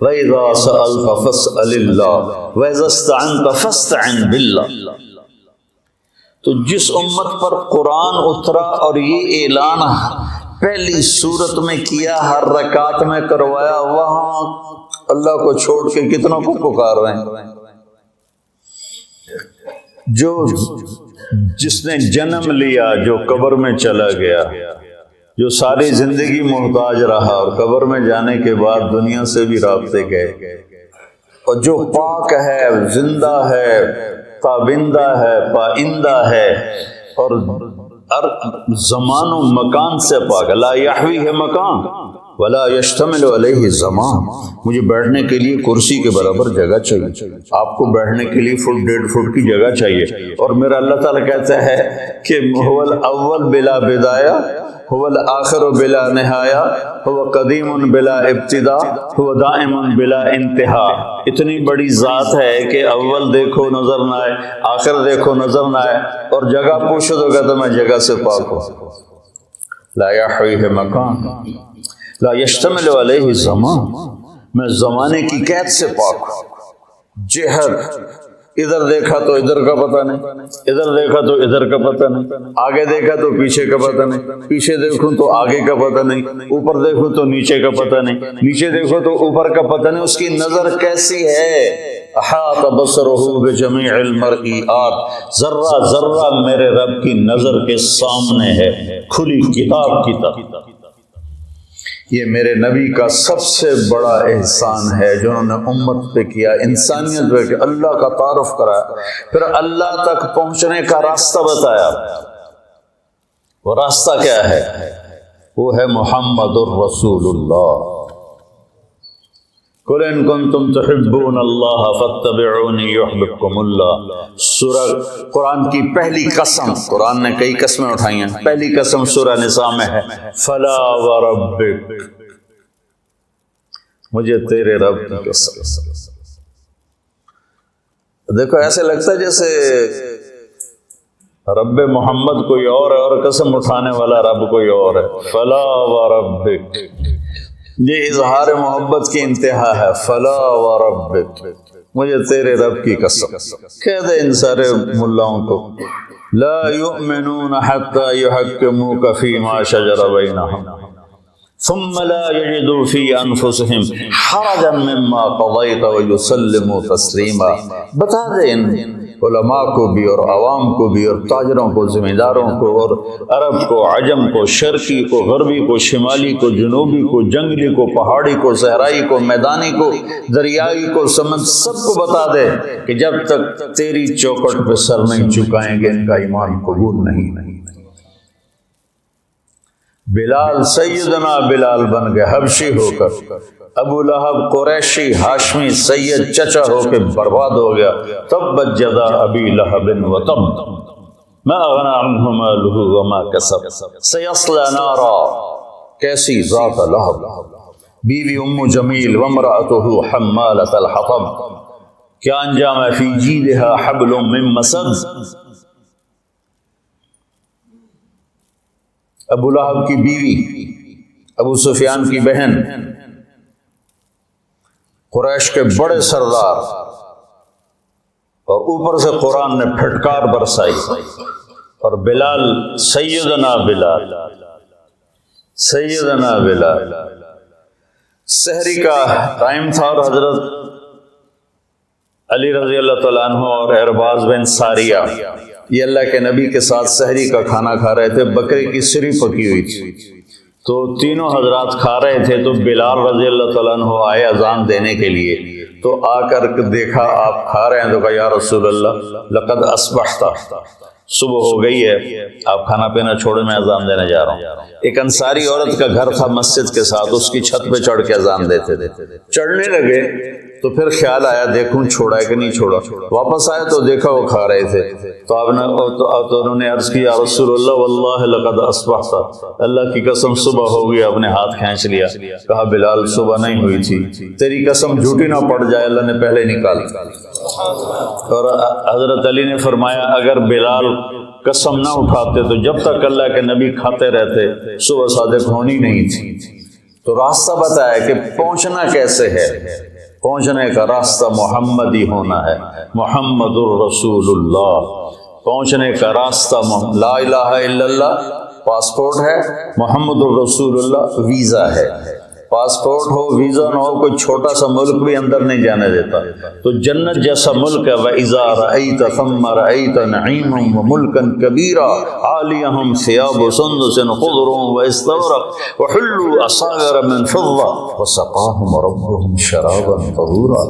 وَإِذَا سَأَلْتَ فَاسْأَلِ اللَّهَ وَإِذَا اسْتَعَنْتَ فَاسْتَعِنْ بِاللَّهِ۔ تو جس امت پر قرآن اترا اور یہ اعلان پہلی سورت میں کیا، ہر رکعت میں کروایا، وہاں اللہ کو چھوڑ کے کتنوں کو پکار رہے ہیں؟ جو جس نے جنم لیا، جو قبر میں چلا گیا، جو ساری زندگی محتاج رہا اور قبر میں جانے کے بعد دنیا سے بھی رابطے گئے، اور جو پاک ہے، زندہ ہے، تابندہ ہے، پائندہ ہے، اور زمان و مکان سے پاک، لا یحویہ مکان ولا یشتمل علیہ زمان. مجھے بیٹھنے کے لیے کرسی کے برابر جگہ چاہیے، آپ کو بیٹھنے کے لیے 1.5 فٹ کی جگہ چاہیے، اور میرا اللہ تعالیٰ کہتا ہے کہ هو الاول بلا بدایہ، هو الآخر بلا نہایہ، هو قدیم بلا ابتدا، هو دائم بلا انتہا. اتنی بڑی ذات ہے کہ اول دیکھو نظر نہ آئے، آخر دیکھو نظر نہ آئے، اور جگہ پوچھو تو کہتا میں جگہ سے پاک ہوں. لا یحویہ مکان لا یشتمل علیہ زمان، میں زمانے کی قید سے پاک ہوں. جہت، ادھر دیکھا تو ادھر کا پتہ نہیں، ادھر دیکھا تو ادھر کا پتہ نہیں، آگے دیکھا تو پیچھے کا پتہ نہیں، پیچھے دیکھوں تو آگے کا پتہ نہیں، اوپر دیکھوں تو نیچے کا پتہ نہیں، نیچے دیکھو تو اوپر کا پتہ نہیں. اس کی نظر کیسی ہے؟ احاط بصرہ بجمیع المرئیات، ذرہ ذرہ میرے رب کی نظر کے سامنے ہے، کھلی کتاب کی طرح. یہ میرے نبی کا سب سے بڑا احسان ہے جو انہوں نے امت پہ کیا، انسانیت پہ کیا. اللہ کا تعارف کرایا، پھر اللہ تک پہنچنے کا راستہ بتایا. وہ راستہ کیا ہے؟ وہ ہے محمد الرسول اللہ. قُلْ إِن كُنتُمْ تُحِبُّونَ اللَّهَ فَاتَّبِعُونِي يُحْبِبْكُمُ اللَّهُ. سورہ قرآن کی پہلی قسم، قرآن نے کئی قسمیں اٹھائی ہیں، پہلی قسم سورہ نساء میں ہے، فَلَا وَرَبِّكَ، مجھے تیرے رب کی قسم. دیکھو ایسے لگتا ہے جیسے رب محمد کوئی اور ہے اور قسم اٹھانے والا رب کوئی اور ہے. فَلَا وَرَبِّكَ، یہ اظہار محبت کی انتہا ہے. فلا وربک، مجھے تیرے رب کی قسم. کہہ دے ان سارے ملاؤں کو، لا یؤمنون حتی یحکموک فیما شجر بینہم ثم لا یجدوا فی انفسہم حرجا مما قضیت ویسلموا تسلیما. بتا دے ان علماء کو بھی اور عوام کو بھی اور تاجروں کو، ذمہ داروں کو، اور عرب کو، عجم کو، شرقی کو، غربی کو، شمالی کو، جنوبی کو، جنگلی کو، پہاڑی کو، صحرائی کو، میدانی کو، دریائی کو، سمندر، سب کو بتا دے کہ جب تک تیری چوکھٹ پہ سر نہیں جھکائیں گے ان کا ایمان قبول نہیں. بلال، سیدنا بلال بن گئے حبشی ہو کر، ابو لہب قریشی ہاشمی سید چچا ہو کے برباد ہو گیا. تبت یدا ابی لہب وتب ما اغنی عنہ مالہ وما کسب سیصلی نارا. کیسی ذات لہب، بیوی ام جمیل وامرأتہ حمالۃ الحطب، کیا انجام ہے؟ فی جیدہا حبل من مسد. ابو لہب کی بیوی، ابو سفیان کی بہن، قریش کے بڑے سردار، اور اوپر سے قرآن نے پھٹکار برسائی. اور بلال، سیدنا بلال، سیدنا بلال، سحری کا ٹائم تھا اور حضرت علی رضی اللہ تعالیٰ عنہ اور ارباز بن ساریہ یہ اللہ کے نبی کے ساتھ سحری کا کھانا کھا رہے تھے. بکرے کی سری پکی ہوئی تھی تو تینوں حضرات کھا رہے تھے. تو بلال رضی اللہ تعالیٰ عنہ آئے اذان دینے کے لیے، تو آ کر دیکھا آپ کھا رہے ہیں تو کہا یا رسول اللہ لقد اصبحت، صبح ہو گئی ہے، آپ کھانا پینا چھوڑے، میں اذان دینے جا رہا ہوں. ایک انصاری عورت کا گھر تھا مسجد کے ساتھ، اس کی چھت پہ چڑھ کے اذان دیتے تھے. چڑھنے لگے تو پھر خیال آیا دیکھوں چھوڑا ہے کہ نہیں چھوڑا. واپس آئے تو دیکھا وہ کھا رہے تھے. تو آپ نے تو انہوں نے عرض کیا یا رسول اللہ واللہ لقد اصبحت، اللہ کی قسم صبح ہو گئی. آپ نے ہاتھ کھینچ لیا. کہا بلال صبح نہیں ہوئی تھی، تیری قسم جھوٹی نہ پڑ جائے، اللہ نے پہلے نکالی. اور حضرت علی نے فرمایا اگر بلال قسم نہ اٹھاتے تو جب تک اللہ کے نبی کھاتے رہتے صبح صادق ہونی نہیں تھی. تو راستہ بتایا کہ پہنچنا کیسے ہے. پہنچنے کا راستہ محمدی ہونا ہے، محمد الرسول اللہ. پہنچنے کا راستہ لا الہ الا اللہ پاسپورٹ ہے، محمد الرسول اللہ ویزا ہے. پاسپورٹ ہو، ویزا نہ ہو، کوئی چھوٹا سا ملک بھی اندر نہیں جانے دیتا. تو جنت جیسا ملک ہے. وَإِذَا رَأَيْتَ ثَمَّ رَأَيْتَ نَعِيمًا وَمُلْكًا كَبِيرًا عَالِيَهُمْ ثِيَابُ سُندُسٍ خُضْرٌ وَإِسْتَبْرَقٌ وَحُلُّوا أَسَاوِرَ مِنْ فِضَّةٍ وَسَقَاهُمْ رَبُّهُمْ شَرَابًا طَهُورًا.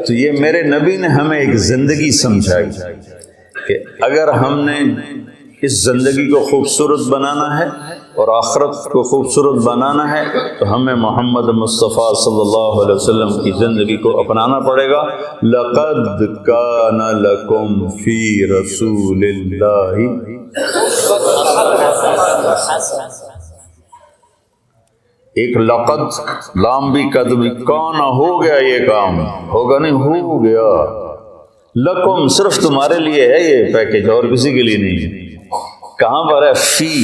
تو یہ میرے نبی نے ہمیں ایک زندگی سمجھائی کہ اگر ہم نے اس زندگی کو خوبصورت بنانا ہے اور آخرت کو خوبصورت بنانا ہے تو ہمیں محمد مصطفیٰ صلی اللہ علیہ وسلم کی زندگی کو اپنانا پڑے گا. لَقَدْ كَانَ لَكُمْ فِي رَسُولِ اللَّهِ. ایک لقد لام بھی قد بھی، کانا ہو گیا، یہ کام ہوگا نہیں، ہو گیا. لکم صرف تمہارے لیے ہے یہ پیکج، اور کسی کے لیے نہیں ہے. کہاں پر ہے؟ فی.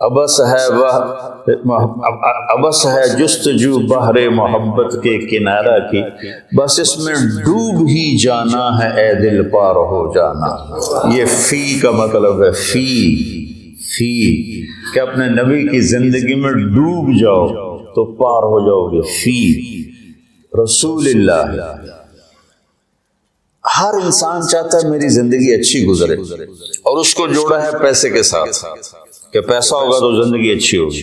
ابس ہے جستجو بحر محبت کے کنارہ کی، بس اس میں ڈوب ہی جانا ہے اے دل پار ہو جانا. یہ فی کا مطلب ہے فی کہ اپنے نبی کی زندگی میں ڈوب جاؤ تو پار ہو جاؤ گے. فی رسول اللہ. ہر انسان چاہتا ہے میری زندگی اچھی گزرے، اور اس کو جوڑا ہے پیسے کے ساتھ کہ پیسہ ہوگا تو زندگی اچھی ہوگی.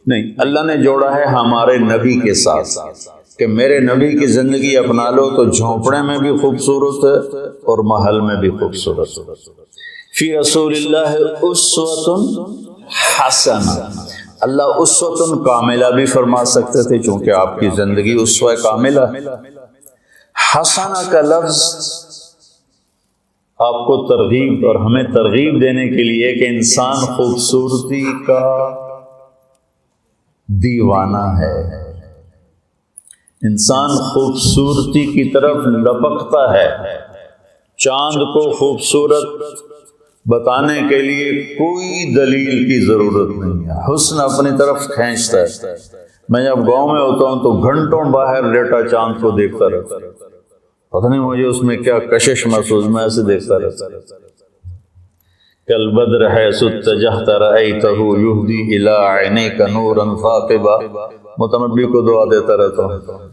نہیں، اللہ نے جوڑا ہے ہمارے نبی کے ساتھ کہ میرے نبی کی زندگی اپنا لو تو جھونپڑے میں بھی خوبصورت ہے اور محل میں بھی خوبصورت. فی رسول اللہ اسوۃ حسنہ. اللہ اسوۃ کاملہ بھی فرما سکتے تھے چونکہ آپ کی زندگی اسوہ کاملہ. حسنہ کا لفظ آپ کو ترغیب اور ہمیں ترغیب دینے کے لیے کہ انسان خوبصورتی کا دیوانہ ہے. انسان خوبصورتی کی طرف لپکتا ہے. چاند کو خوبصورت بتانے کے لیے کوئی دلیل کی ضرورت نہیں ہے، حسن اپنی طرف کھینچتا ہے. میں جب گاؤں میں ہوتا ہوں تو گھنٹوں باہر لیٹا چاند کو دیکھتا رہتا، پتہ نہیں مجھے اس میں کیا کشش محسوس، میں ایسے دیکھتا رہتا. کل بدر حیث اتجہت رأیتہ یہدی الی عینیک نورا ثاقبا. متنبی کو دعا دیتا رہتا ہوں،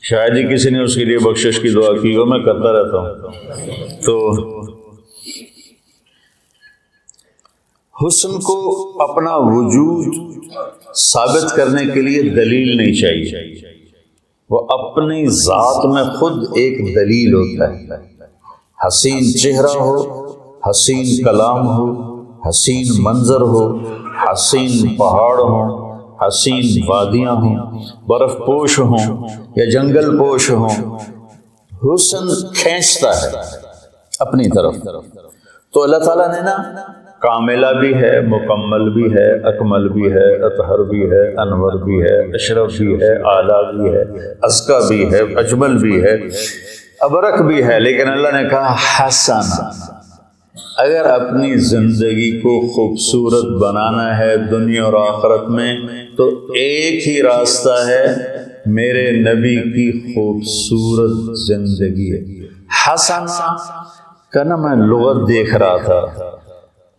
شاید ہی کسی نے اس کے لیے بخشش کی دعا کی ہو، میں کرتا رہتا ہوں. تو حسن کو اپنا وجود ثابت کرنے کے لیے دلیل نہیں چاہیے، وہ اپنی ذات میں خود ایک دلیل ہوتا ہے. حسین چہرہ ہو، حسین کلام ہو، حسین منظر ہو، حسین پہاڑ ہوں، حسین وادیاں ہوں، برف پوش ہوں یا جنگل پوش ہوں، حسن کھینچتا ہے اپنی طرف. تو اللہ تعالیٰ نے نا کاملہ بھی ہے، مکمل بھی ہے، اکمل بھی ہے، اطہر بھی ہے، انور بھی ہے، اشرف بھی ہے، اعلیٰ بھی ہے، ازکیٰ بھی ہے، اجمل بھی ہے، ابرک بھی ہے. لیکن اللہ نے کہا حسن. اگر اپنی زندگی کو خوبصورت بنانا ہے دنیا اور آخرت میں تو ایک ہی راستہ ہے، میرے نبی کی خوبصورت زندگی ہے. حسن کا نا میں لغت دیکھ رہا تھا.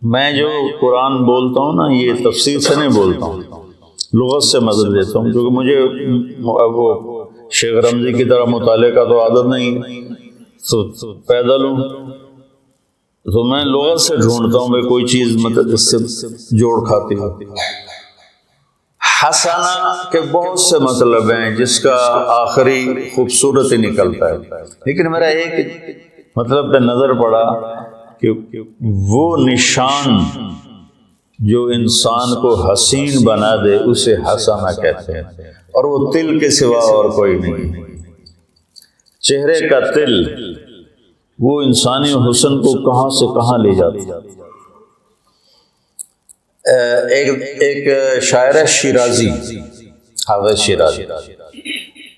میں جو قرآن بولتا ہوں نا یہ تفسیر سے نہیں بولتا ہوں، لغت سے مدد لیتا ہوں، کیونکہ مجھے وہ شیخ رمضی کی طرح مطالعے کا تو عادت نہیں، تو پیدل ہوں تو میں لغت سے ڈھونڈتا ہوں کوئی چیز مطلب اس سے جوڑ کھاتی ہو. حسنہ کے بہت سے مطلب ہیں جس کا آخری خوبصورت ہی نکلتا ہے، لیکن میرا ایک مطلب پہ نظر پڑا کہ وہ نشان جو انسان کو حسین بنا دے اسے حسنہ کہتے ہیں، اور وہ تل کے سوا اور کوئی نہیں. چہرے کا تل وہ انسانی حسن کو کہاں سے کہاں لے جاتا. ایک شاعر ہے شیرازی، حافظ شیرازی،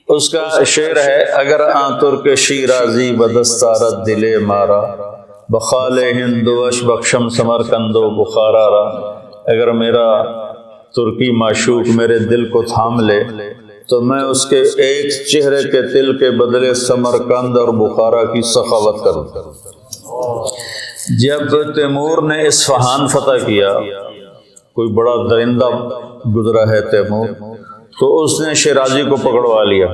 اس کا شعر ہے اگر ترک شیرازی بدستارت دلے مارا بخال ہندوش بخشم سمرقند و بخارا را. اگر میرا ترکی معشوق میرے دل کو تھام لے تو میں اس کے ایک چہرے کے تل کے بدلے سمرقند اور بخارا کی سخاوت کروں. جب تیمور نے اصفہان فتح کیا کوئی بڑا درندہ گزرا ہے تیمور، تو اس نے شیرازی کو پکڑوا لیا۔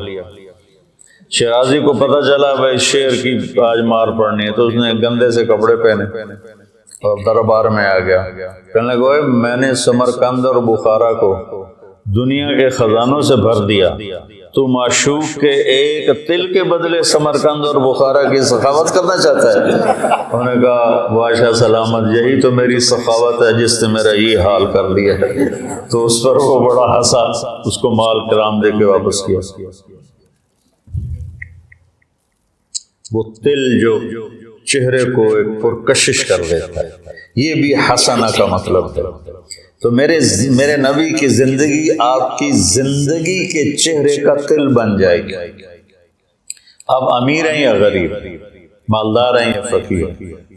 شیرازی کو پتہ چلا بھائی شیر کی آج مار پڑنی ہے، تو اس نے گندے سے کپڑے پہنے اور دربار میں آ گیا۔ کہنے لگا میں نے سمرقند اور بخارا کو دنیا کے خزانوں سے بھر دیا، تو معشوق کے ایک تل کے بدلے سمرقند اور بخارا کی سخاوت کرنا چاہتا ہے؟ انہوں نے کہا بادشاہ سلامت، یہی تو میری سخاوت ہے جس نے میرا یہ حال کر دیا ہے۔ تو اس پر وہ بڑا ہنسا، اس کو مال کرام دے کے واپس کیا۔ وہ تل جو چہرے کو ایک پرکشش کر دیتا ہے، یہ بھی حسنہ کا مطلب ہے۔ تو میرے نبی کی زندگی آپ کی زندگی کے چہرے کا تل بن جائے گی۔ آپ امیر ہیں یا غریب، مالدار ہیں یا فقیر،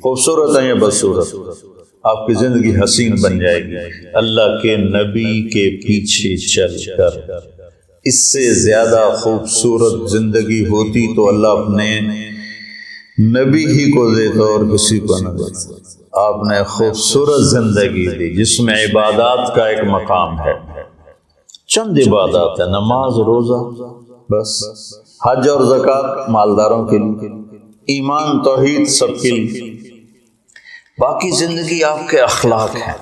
خوبصورت ہیں یا بدصورت، آپ کی زندگی حسین بن جائے گی۔ اللہ کے نبی کے پیچھے چل کر اس سے زیادہ خوبصورت زندگی ہوتی تو اللہ اپنے نبی ہی کو دیتا اور کسی کو نہ دیتا۔ آپ نے خوبصورت زندگی دی جس میں عبادات کا ایک مقام ہے، چند عبادات ہے، نماز، روزہ، بس، حج اور زکوٰۃ مالداروں کے لیے، ایمان توحید سب کے لیے۔ باقی زندگی آپ کے اخلاق ہیں،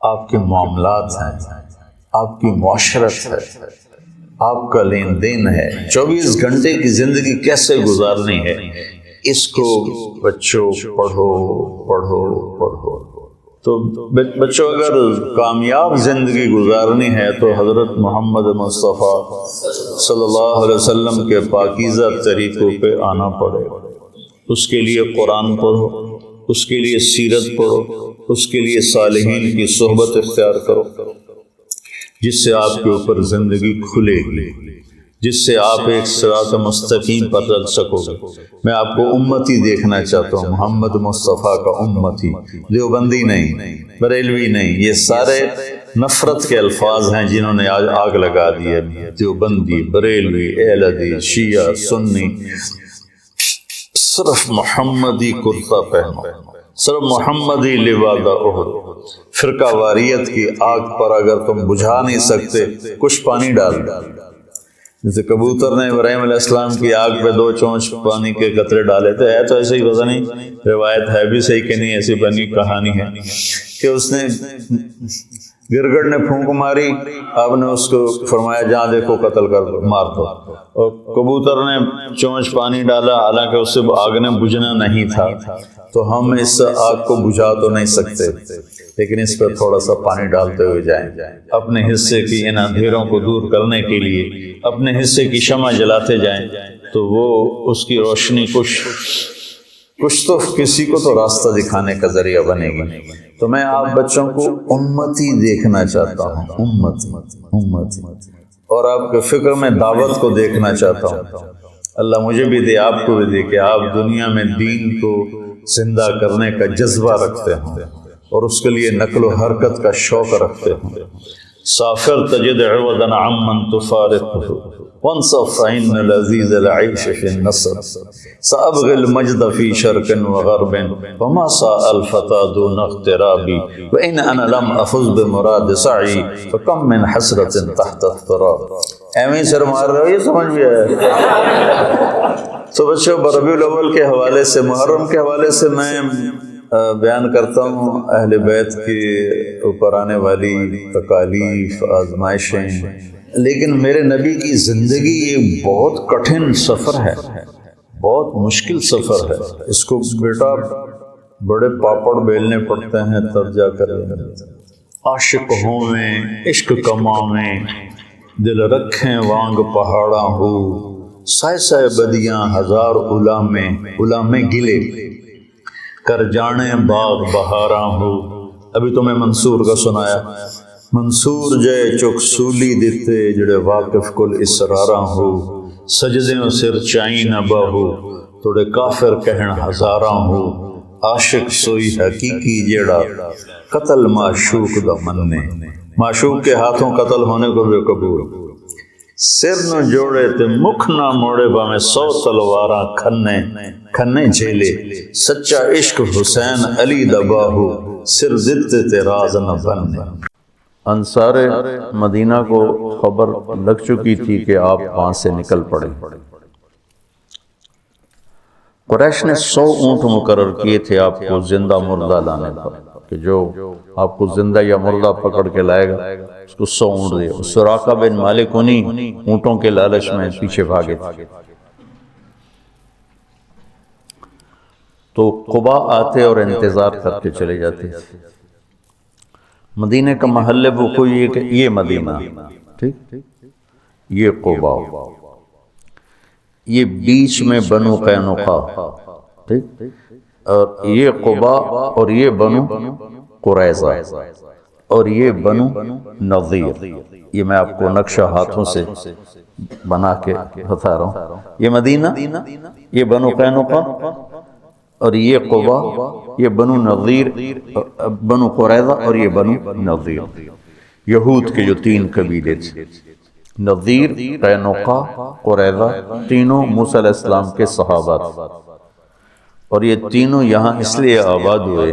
آپ کے معاملات ہیں، آپ کی معاشرت ہے، آپ کا لین دین ہے۔ 24 گھنٹے کی زندگی کیسے گزارنی ہے، اس کو بچوں پڑھو پڑھو پڑھو۔ تو بچوں اگر کامیاب زندگی گزارنی ہے تو حضرت محمد مصطفیٰ صلی اللہ علیہ وسلم کے پاکیزہ طریقوں پہ آنا پڑے گا۔ اس کے لیے قرآن پڑھو، اس کے لیے سیرت پڑھو، اس کے لیے صالحین کی صحبت اختیار کرو، جس سے آپ کے اوپر زندگی کھلے گی، جس سے آپ ایک صراط مستقیم پر چل سکو گے۔ میں آپ کو امتی دیکھنا چاہتا ہوں، محمد مصطفیٰ کا امتی، دیوبندی نہیں، بریلوی نہیں، یہ سارے نفرت کے الفاظ ہیں جنہوں نے آج آگ لگا دی ہے۔ دیوبندی، بریلوی، اہل حدیث، شیعہ، سنی، صرف محمدی کرتا پہنو، صرف محمدی لبادہ احد۔ فرقہ واریت کی آگ پر اگر تم بجھا نہیں سکتے، کچھ پانی ڈال دو۔ جیسے کبوتر نے ابراہیم علیہ السلام کی آگ پہ 2 چونچ پانی کے قطرے ڈالے تھے، ہے تو ایسے ہی، پتہ نہیں روایت ہے بھی صحیح کہ نہیں، ایسی بنی کہانی ہے کہ اس نے گرگڑ نے پھونک ماری، آپ نے اس کو فرمایا جہاں دیکھو قتل کر دو، مار دو، اور کبوتر نے چونچ پانی ڈالا، حالانکہ اس سے آگ نے بجھنا نہیں تھا۔ تو ہم اس آگ کو بجھا تو نہیں سکتے، لیکن اس پر تھوڑا سا پانی ڈالتے ہوئے جائیں، اپنے حصے کی ان اندھیروں کو دور کرنے کے لیے اپنے حصے کی شمع جلاتے جائیں، تو وہ اس کی روشنی کچھ تو کسی کو تو راستہ دکھانے کا ذریعہ بنے گی۔ تو میں آپ بچوں کو امتی دیکھنا چاہتا ہوں، امتی، اور آپ کے فکر میں دعوت کو دیکھنا چاہتا ہوں۔ اللہ مجھے بھی دے، آپ کو بھی دے کہ آپ دنیا میں دین کو زندہ کرنے کا جذبہ رکھتے ہوں اور اس کے لیے نقل و حرکت کا شوق رکھتے ہوں۔ سافر تجد عوضا عمن تفارقه وانصف فإن العزيز العيش في النصر سأبغي المجد في شرق وغرب وما ساء الفتى دون اغترابي وإن أنا لم أفز بمراد سعي فكم من حسرة تحت اضطراب۔ ایویں سر مار رہے ہو، یہ سمجھ بھی آیا؟ تو بچوں ربیع الاول کے حوالے سے، محرم کے حوالے سے میں بیان کرتا ہوں اہل بیت کے اوپر آنے والی تکالیف، آزمائشیں، لیکن میرے نبی کی زندگی یہ بہت کٹھن سفر ہے، بہت مشکل سفر ہے۔ اس کو بیٹا بڑے پاپڑ بیلنے پڑتے ہیں تب جا کر عاشق ہوں میں عشق کماویں، دل رکھیں وانگ پہاڑاں ہو، سائے سائے بدیاں ہزار غلامیں گلے کر جانے باغ بہاراں ہو۔ ابھی تو میں منصور کا سنایا، منصور جے چک سولی دیتے جڑے واقف کل اسراراں ہو، سجدیں سر چائیں نہ باہو توڑے کافر کہن ہزاراں ہو، عاشق سوئی حقیقی جیڑا قتل معشوق دا مننے، معشوق کے ہاتھوں قتل ہونے کو بھی قبول، سر نہ جوڑے تے مکھ نہ موڑے باویں 100 تلواراں کھنے جھیلے، سچا عشق حسین علی دا باہو، سر دیتے تھے راز نہ بننے۔ انصار مدینہ کو خبر لگ چکی تھی کہ آپ وہاں سے نکل پڑے۔ قریش نے 100 اونٹ مقرر کیے تھے آپ کو زندہ مردہ لانے پر، کہ جو آپ کو زندہ یا مردہ پکڑ کے لائے گا اس کو 100 اونٹ دے۔ سراقہ بن مالک انہی اونٹوں کے لالچ میں پیچھے بھاگے تھے۔ تو قبا آتے اور انتظار کر کے چلے جاتے تھے۔ مدینہ کا محل وقوع یہ کہ یہ مدینہ، ٹھیک، یہ قبا، یہ بیچ میں بنو قینقاع، ٹھیک، اور یہ قبا اور یہ بنو قریظہ اور یہ بنو نضیر۔ یہ میں آپ کو نقشہ ہاتھوں سے بنا کے بتا رہا ہوں۔ یہ مدینہ، یہ بنو قینقاع اور یہ قبا، یہ بنو نضیر، بنو قریظہ اور یہ بنو نضیر، یہود کے جو 3 قبیلے تھے۔ نضیر، قینقاع، قریظہ، تینوں موسیٰ علیہ السلام کے صحابہ تھے، اور یہ تینوں یہاں اس لیے آباد ہوئے۔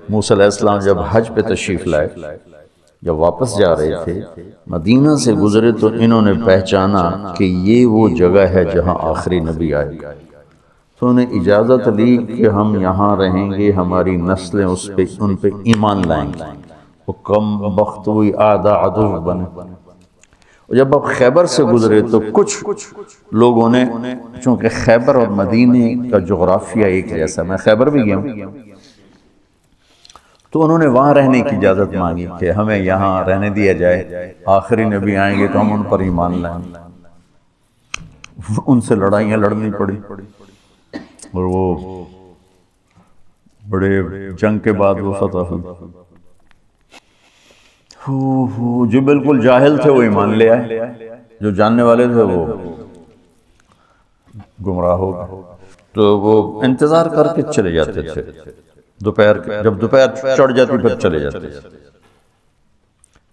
موسیٰ علیہ السلام جب حج پہ تشریف لائے، جب واپس جا رہے تھے مدینہ سے گزرے تو انہوں نے پہچانا کہ یہ وہ جگہ ہے جہاں آخری نبی آئے، تو انہیں اجازت لی کہ ہم یہاں رہیں گے، ہماری نسلیں ان پہ ایمان لائیں گے۔ وہ کم بخت ہوئی آدھا عدو بنے۔ اور جب آپ خیبر سے گزرے تو کچھ لوگوں نے، چونکہ خیبر اور مدینے کا جغرافیہ ایک جیسا، میں خیبر بھی گیا ہوں، تو انہوں نے وہاں رہنے کی اجازت مانگی کہ ہمیں یہاں رہنے دیا جائے، آخری نبی آئیں گے تو ہم ان پر ایمان لائیں گے۔ ان سے لڑائیاں لڑنی پڑی، اور وہ بڑے جنگ کے بعد وہ فتح ہوئی۔ جو بالکل جاہل تھے وہ ایمان لے آئے، جو جاننے والے تھے وہ گمراہ ہو گئے۔ تو وہ انتظار کر کے چلے جاتے تھے، دوپہر جب دوپہر چڑھ جاتی پھر چلے جاتے تھے۔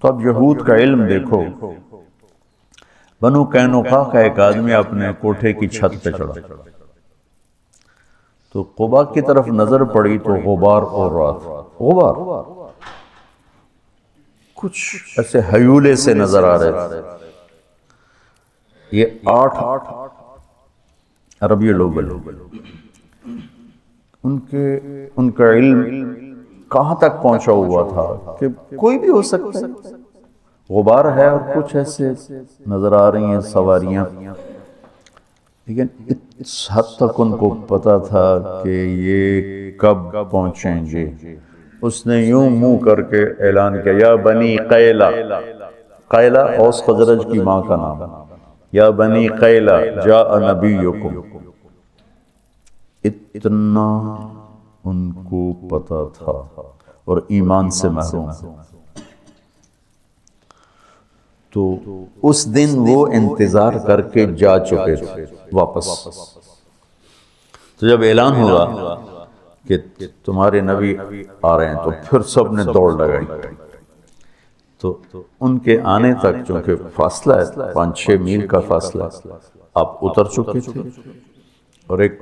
تو اب یہود کا علم دیکھو، بنو قینقاع کا ایک آدمی اپنے کوٹھے کی چھت پہ چڑھا تو قبا کی طرف نظر پڑی تو غبار اور رات، غبار کچھ ایسے ہیولے سے نظر آ رہے تھے۔ یہ 8 عربی لوگ، ان کا علم کہاں تک پہنچا ہوا تھا کہ کوئی بھی ہو سکتا ہے۔ غبار ہے اور کچھ ایسے نظر آ رہی ہیں سواریاں، لیکن اس حد تک ان کو پتا تھا کہ یہ کب پہنچیں گے۔ اس نے یوں منہ کر کے اعلان کیا، یا بنی قیلہ، قیلہ اوس خزرج کی ماں کا نام، یا بنی قیلہ جاء نبیکم۔ اتنا ان کو پتا تھا، اور ایمان سے محروم۔ تو اس دن وہ انتظار کر کے جا چکے تھے واپس۔ تو جب اعلان ہوا کہ تمہارے نبی آ رہے ہیں تو پھر سب نے دوڑ لگائی۔ تو ان کے آنے تک چونکہ فاصلہ ہے 5-6 میل کا فاصلہ، آپ اتر چکے تھے، اور ایک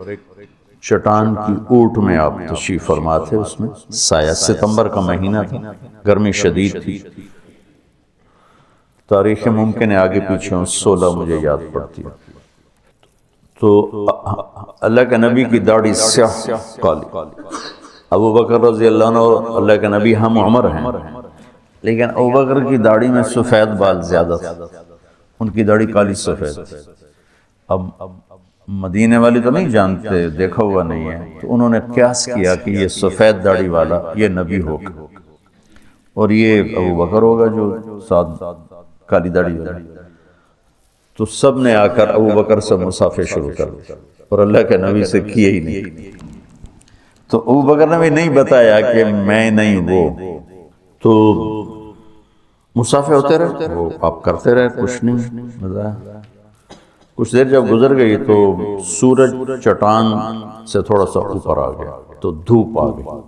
چٹان کی اوٹ میں آپ تشریف فرما تھے۔ اس میں سایہ، ستمبر کا مہینہ تھا، گرمی شدید تھی۔ تاریخ ممکن ہے آگے پیچھے 16 مجھے یاد پڑتی ہے۔ تو اللہ کے نبی کی داڑھی سیاہ کالی، ابو بکر رضی اللہ عنہ اور اللہ کے نبی ہم عمر ہیں، لیکن ابو بکر کی داڑھی میں سفید بال زیادہ تھا، ان کی داڑھی کالی سفید۔ اب مدینے والی تو نہیں جانتے، دیکھا ہوا نہیں ہے، تو انہوں نے قیاس کیا کہ یہ سفید داڑھی والا یہ نبی ہوگا، اور یہ ابو بکر ہوگا جو ساتھ کالی داڑھی والا۔ تو سب نے آ کر ابو بکر سے مصافحہ شروع کر دیا، اور اللہ کے نبی سے کیے ہی نہیں۔ تو ابو بکر نے بھی نہیں بتایا کہ میں نہیں وہ، تو مصافحہ ہوتے رہے، وہ آپ کرتے رہے، کچھ نہیں بتایا۔ کچھ دیر جب گزر گئی تو سورج چٹان سے تھوڑا سا اوپر آ گیا، تو دھوپ آ گئی،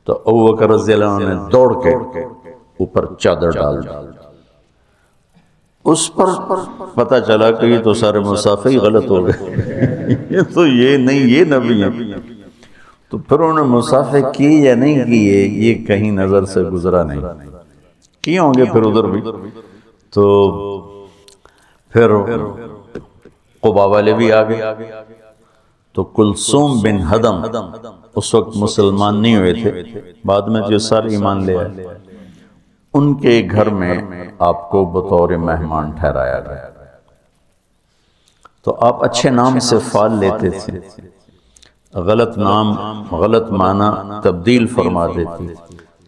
تو ابو بکر رضی اللہ عنہ نے دوڑ کے اوپر چادر ڈال دی۔ اس پر پتہ چلا کہ یہ تو سارے مصافحہ ہی غلط ہو گئے، یہ تو یہ نہیں، یہ نبی ہیں۔ تو پھر انہوں نے مصافحہ کی یا نہیں کیے یہ کہیں نظر سے گزرا نہیں، کیے ہوں گے پھر ادھر بھی۔ تو پھر قبا والے بھی آ گئے، تو کلثوم بن حدم اس وقت مسلمان نہیں ہوئے تھے، بعد میں جو سارے ایمان لے آئے، ان کے گھر میں آپ کو بطور مہمان ٹھہرایا گیا۔ تو آپ اچھے نام سے فال لیتے تھے، غلط نام غلط معنی تبدیل فرما دیتی،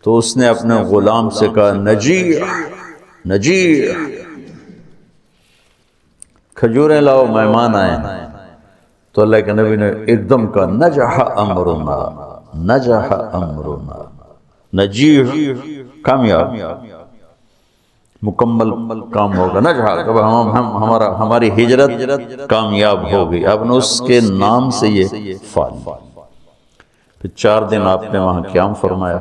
تو اس نے اپنے غلام سے کہا نجیح نجیح، کھجوریں لاؤ مہمان آئے۔ تو اللہ کے نبی نے ایک دم کہا نجح امرنا نجح امرنا، نجیح کامیاب، مکمل کام ہوگا، نجح ہماری ہجرت کامیاب ہوگی۔ آپ نے اس کے نام سے یہ فال، پھر 4 دن آپ نے وہاں قیام فرمایا،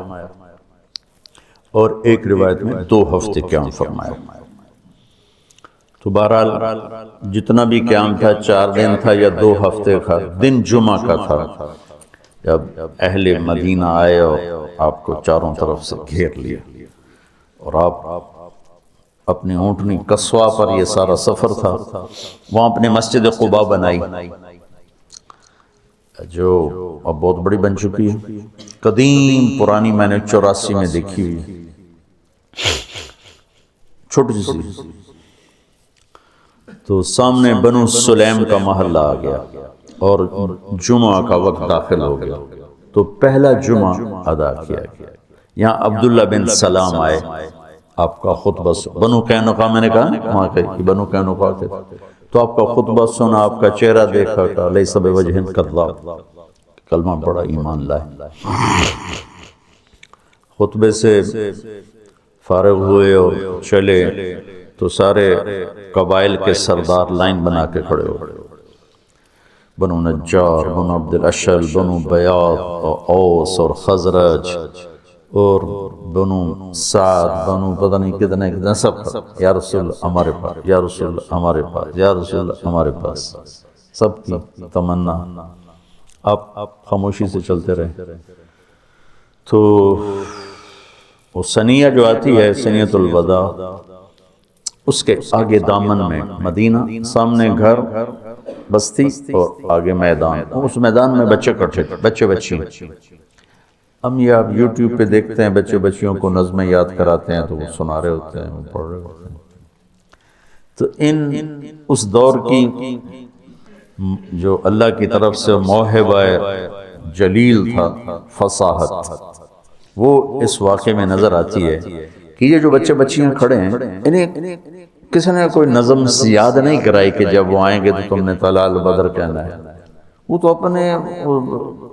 اور ایک روایت میں 2 ہفتے قیام فرمایا۔ تو بہرحال جتنا بھی قیام تھا 4 دن تھا یا 2 ہفتے کا، دن جمعہ کا تھا، جب اہل مدینہ آئے اور آپ کو چاروں طرف سے گھیر لیا، اور آپ اپنی اونٹنی قصوہ پر، یہ سارا سفر تھا، وہاں اپنے مسجد قباء بنائی، جو اب بہت بڑی بن چکی ہے، قدیم پرانی، میں نے 84 میں دیکھی ہوئی، چھوٹی سی۔ تو سامنے بنو سلیم کا محلہ آ گیا اور جمعہ کا وقت داخل ہو گیا، تو پہلا جمعہ ادا کیا گیا۔ یہاں عبداللہ بن سلام آئے، آپ کا خطبہ بنو قینقاع، میں نے کہا وہاں کہ بنو قینقاع تھے، تو آپ کا خطبہ سنا، آپ کا چہرہ دیکھا، کہ لیس بوجہ کذاب، کلمہ بڑا ایمان لائے۔ خطبے سے فارغ ہوئے اور چلے، تو سارے قبائل کے سردار لائن بنا کے کھڑے ہو، بنو نجار، بنو عبد الاشل، بنو بیاض، اوس اور خزرج، اور بنو سعد، بنو پتہ نہیں کتنے سب، یا رسول اللہ ہمارے پاس، یا رسول اللہ ہمارے پاس، یا رسول اللہ ہمارے پاس، سب کی تمنا۔ آپ خاموشی سے چلتے رہے۔ تو وہ سنیہ جو آتی ہے، سنیۃ الوداع، اس کے آگے دامن میں مدینہ، سامنے گھر بستی اور آگے میدان، اس میدان میں بچے کٹھے تھے، بچے بچیاں۔ ہم یہ آپ یوٹیوب پہ دیکھتے ہیں، بچے بچیوں کو نظمیں یاد کراتے ہیں، تو وہ سنا رہے ہوتے ہیں، وہ پڑھ رہے ہوتے ہیں۔ تو اس دور کی جو اللہ کی طرف سے موہبہ جلیل تھا، فصاحت، وہ اس واقعے میں نظر آتی ہے کہ یہ جو بچے بچیاں کھڑے ہیں، انہیں کسی نے کوئی نظم یاد نہیں کرائی کہ جب وہ آئیں گے تو تم نے طلال بدر کہنا ہے۔ وہ تو اپنے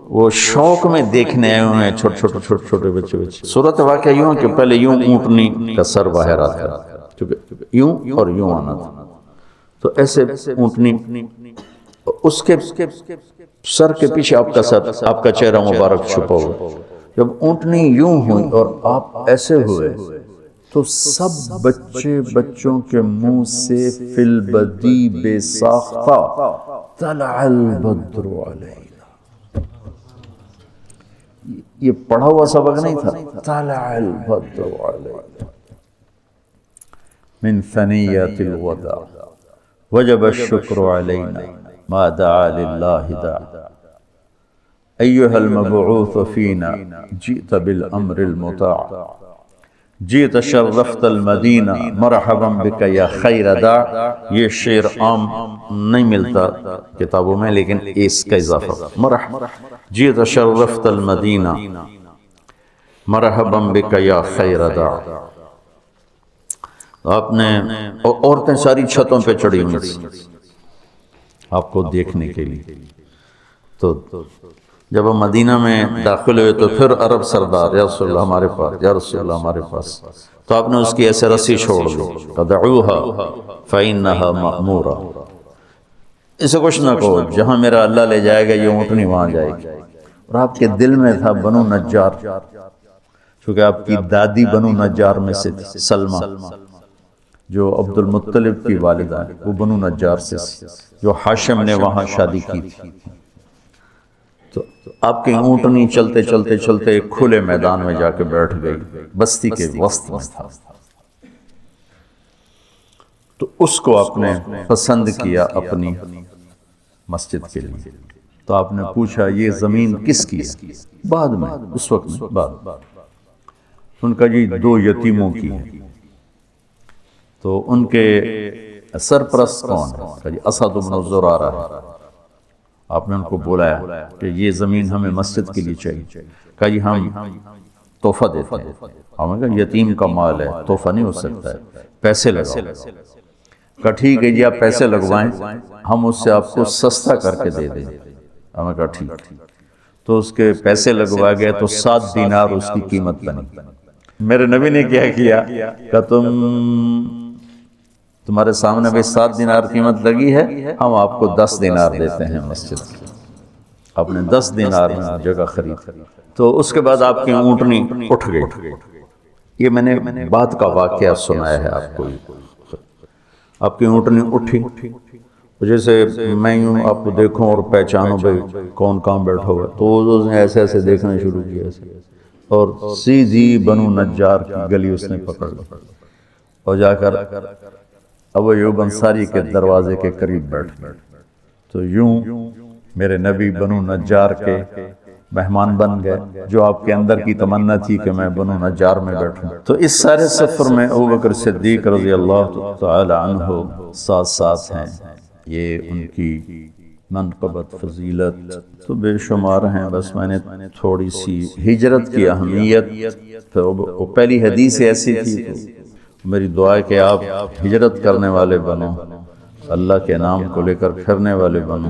وہ شوق میں دیکھنے آئے ہوئے ہیں، چھوٹے بچے۔ صورت واقعہ یوں کہ پہلے یوں اونٹنی کا سر باہر آتا ہے، کیونکہ یوں اور یوں آنا تھا، تو ایسے اونٹنی، اس کے سر کے پیچھے آپ کا سر، آپ کا چہرہ مبارک چھپا ہوا۔ جب اونٹنی یوں ہوئی اور آپ ایسے ہوئے، تو سب بچوں کے منہ سے فی البدی بے ساختہ طلع البدر علینا، یہ پڑھا ہوا سبق نہیں تھا، طلع البدر علینا من ثنیۃ الوداع وجب الشکر علینا ما دعا للہ داع ایہا المبعوث فینا جئت بالامر المطاع جئت شرفت المدینہ مرحبا بک یا خیر داع۔ یہ شعر عام نہیں ملتا کتابوں میں، لیکن اس کا اضافہ مرحبا جئت شرفت المدینہ مرحبا بک یا خیر داع۔ آپ نے، عورتیں ساری چھتوں پہ چڑھی ہوئی تھیں آپ کو دیکھنے کے لیے۔ تو جب ہم مدینہ میں داخل ہوئے تو پھر عرب سردار، یا رسول اللہ ہمارے پاس، یا رسول اللہ ہمارے پاس، تو آپ نے اس کی ایسے رسی چھوڑ دی، فَدَعُوهَا فَإِنَّهَا مَأْمُورَةٌ، اسے کچھ نہ کہو، جہاں میرا اللہ لے جائے گا یہ اونٹنی وہاں جائے گی۔ اور آپ کے دل میں تھا بنو نجار، چونکہ آپ کی دادی بنو نجار میں سے تھی، سلمہ جو عبد المطلب کی والدہ ہے، وہ بنو نجار سے، جو ہاشم نے وہاں شادی کی تھی۔ تو تو آپ کی اونٹنی چلتے چلتے چلتے ایک کھلے میدان میں جا کے بیٹھ گئی، بستی کے وسط میں تھا۔ تو اس کو آپ نے پسند کیا اپنی مسجد کے لیے۔ تو آپ نے پوچھا یہ زمین کس کی ہے؟ بعد میں، اس وقت میں بعد ان کا جی 2 یتیموں کی ہے۔ تو ان کے سرپرست کون ہے؟ کہا جی اسد بن زرارہ ہے۔ آپ نے ان کو بولایا کہ یہ زمین ہمیں مسجد کے لیے چاہیے۔ کہا جی ہم تحفہ دیتے ہیں۔ ہم نے کہا یتیم کا مال ہے، تحفہ نہیں ہو سکتا ہے، پیسے لگاؤ۔ کہا ٹھیک ہے جی آپ پیسے لگوائیں، ہم اس سے آپ کو سستا کر کے دے دیں۔ ہم نے کہا ٹھیک۔ تو اس کے پیسے لگوا گئے تو 7 دینار اس کی قیمت بنی۔ میرے نبی نے کیا کیا کہ تمہارے سامنے بھی 7 دینار قیمت لگی ہے، ہم آپ کو 10 دینار دیتے ہیں مسجد کی۔ آپ نے 10 دینار میں جگہ خرید۔ تو اس کے بعد آپ کی اونٹنی اٹھ گئی۔ یہ میں نے بات کا واقعہ سنایا ہے آپ کو۔ آپ کی اونٹنی اٹھی، جیسے میں یوں آپ کو دیکھوں اور پہچانوں بھائی کون کام بیٹھا ہوا ہے، تو اس نے ایسے ایسے دیکھنا شروع کیا اور سیدھی بنو نجار کی گلی اس نے پکڑ لی اور جا کر ابو ایوب انصاری کے دروازے کے قریب بیٹھ گئے۔ تو یوں میرے نبی بنو نجار کے مہمان بن گئے، جو آپ کے اندر کی تمنا تھی کہ میں بنو نجار میں بیٹھوں۔ تو اس سارے سفر میں ابوبکر صدیق رضی اللہ تعالی عنہ ساتھ ساتھ ہیں۔ یہ ان کی منقبت فضیلت تو بے شمار ہیں۔ بس میں نے تھوڑی سی ہجرت کی اہمیت، وہ پہلی حدیث ایسی تھی، تو میری دعا ہے کہ آپ ہجرت کرنے والے بنو، اللہ کے نام کو لے کر پھرنے والے بنو۔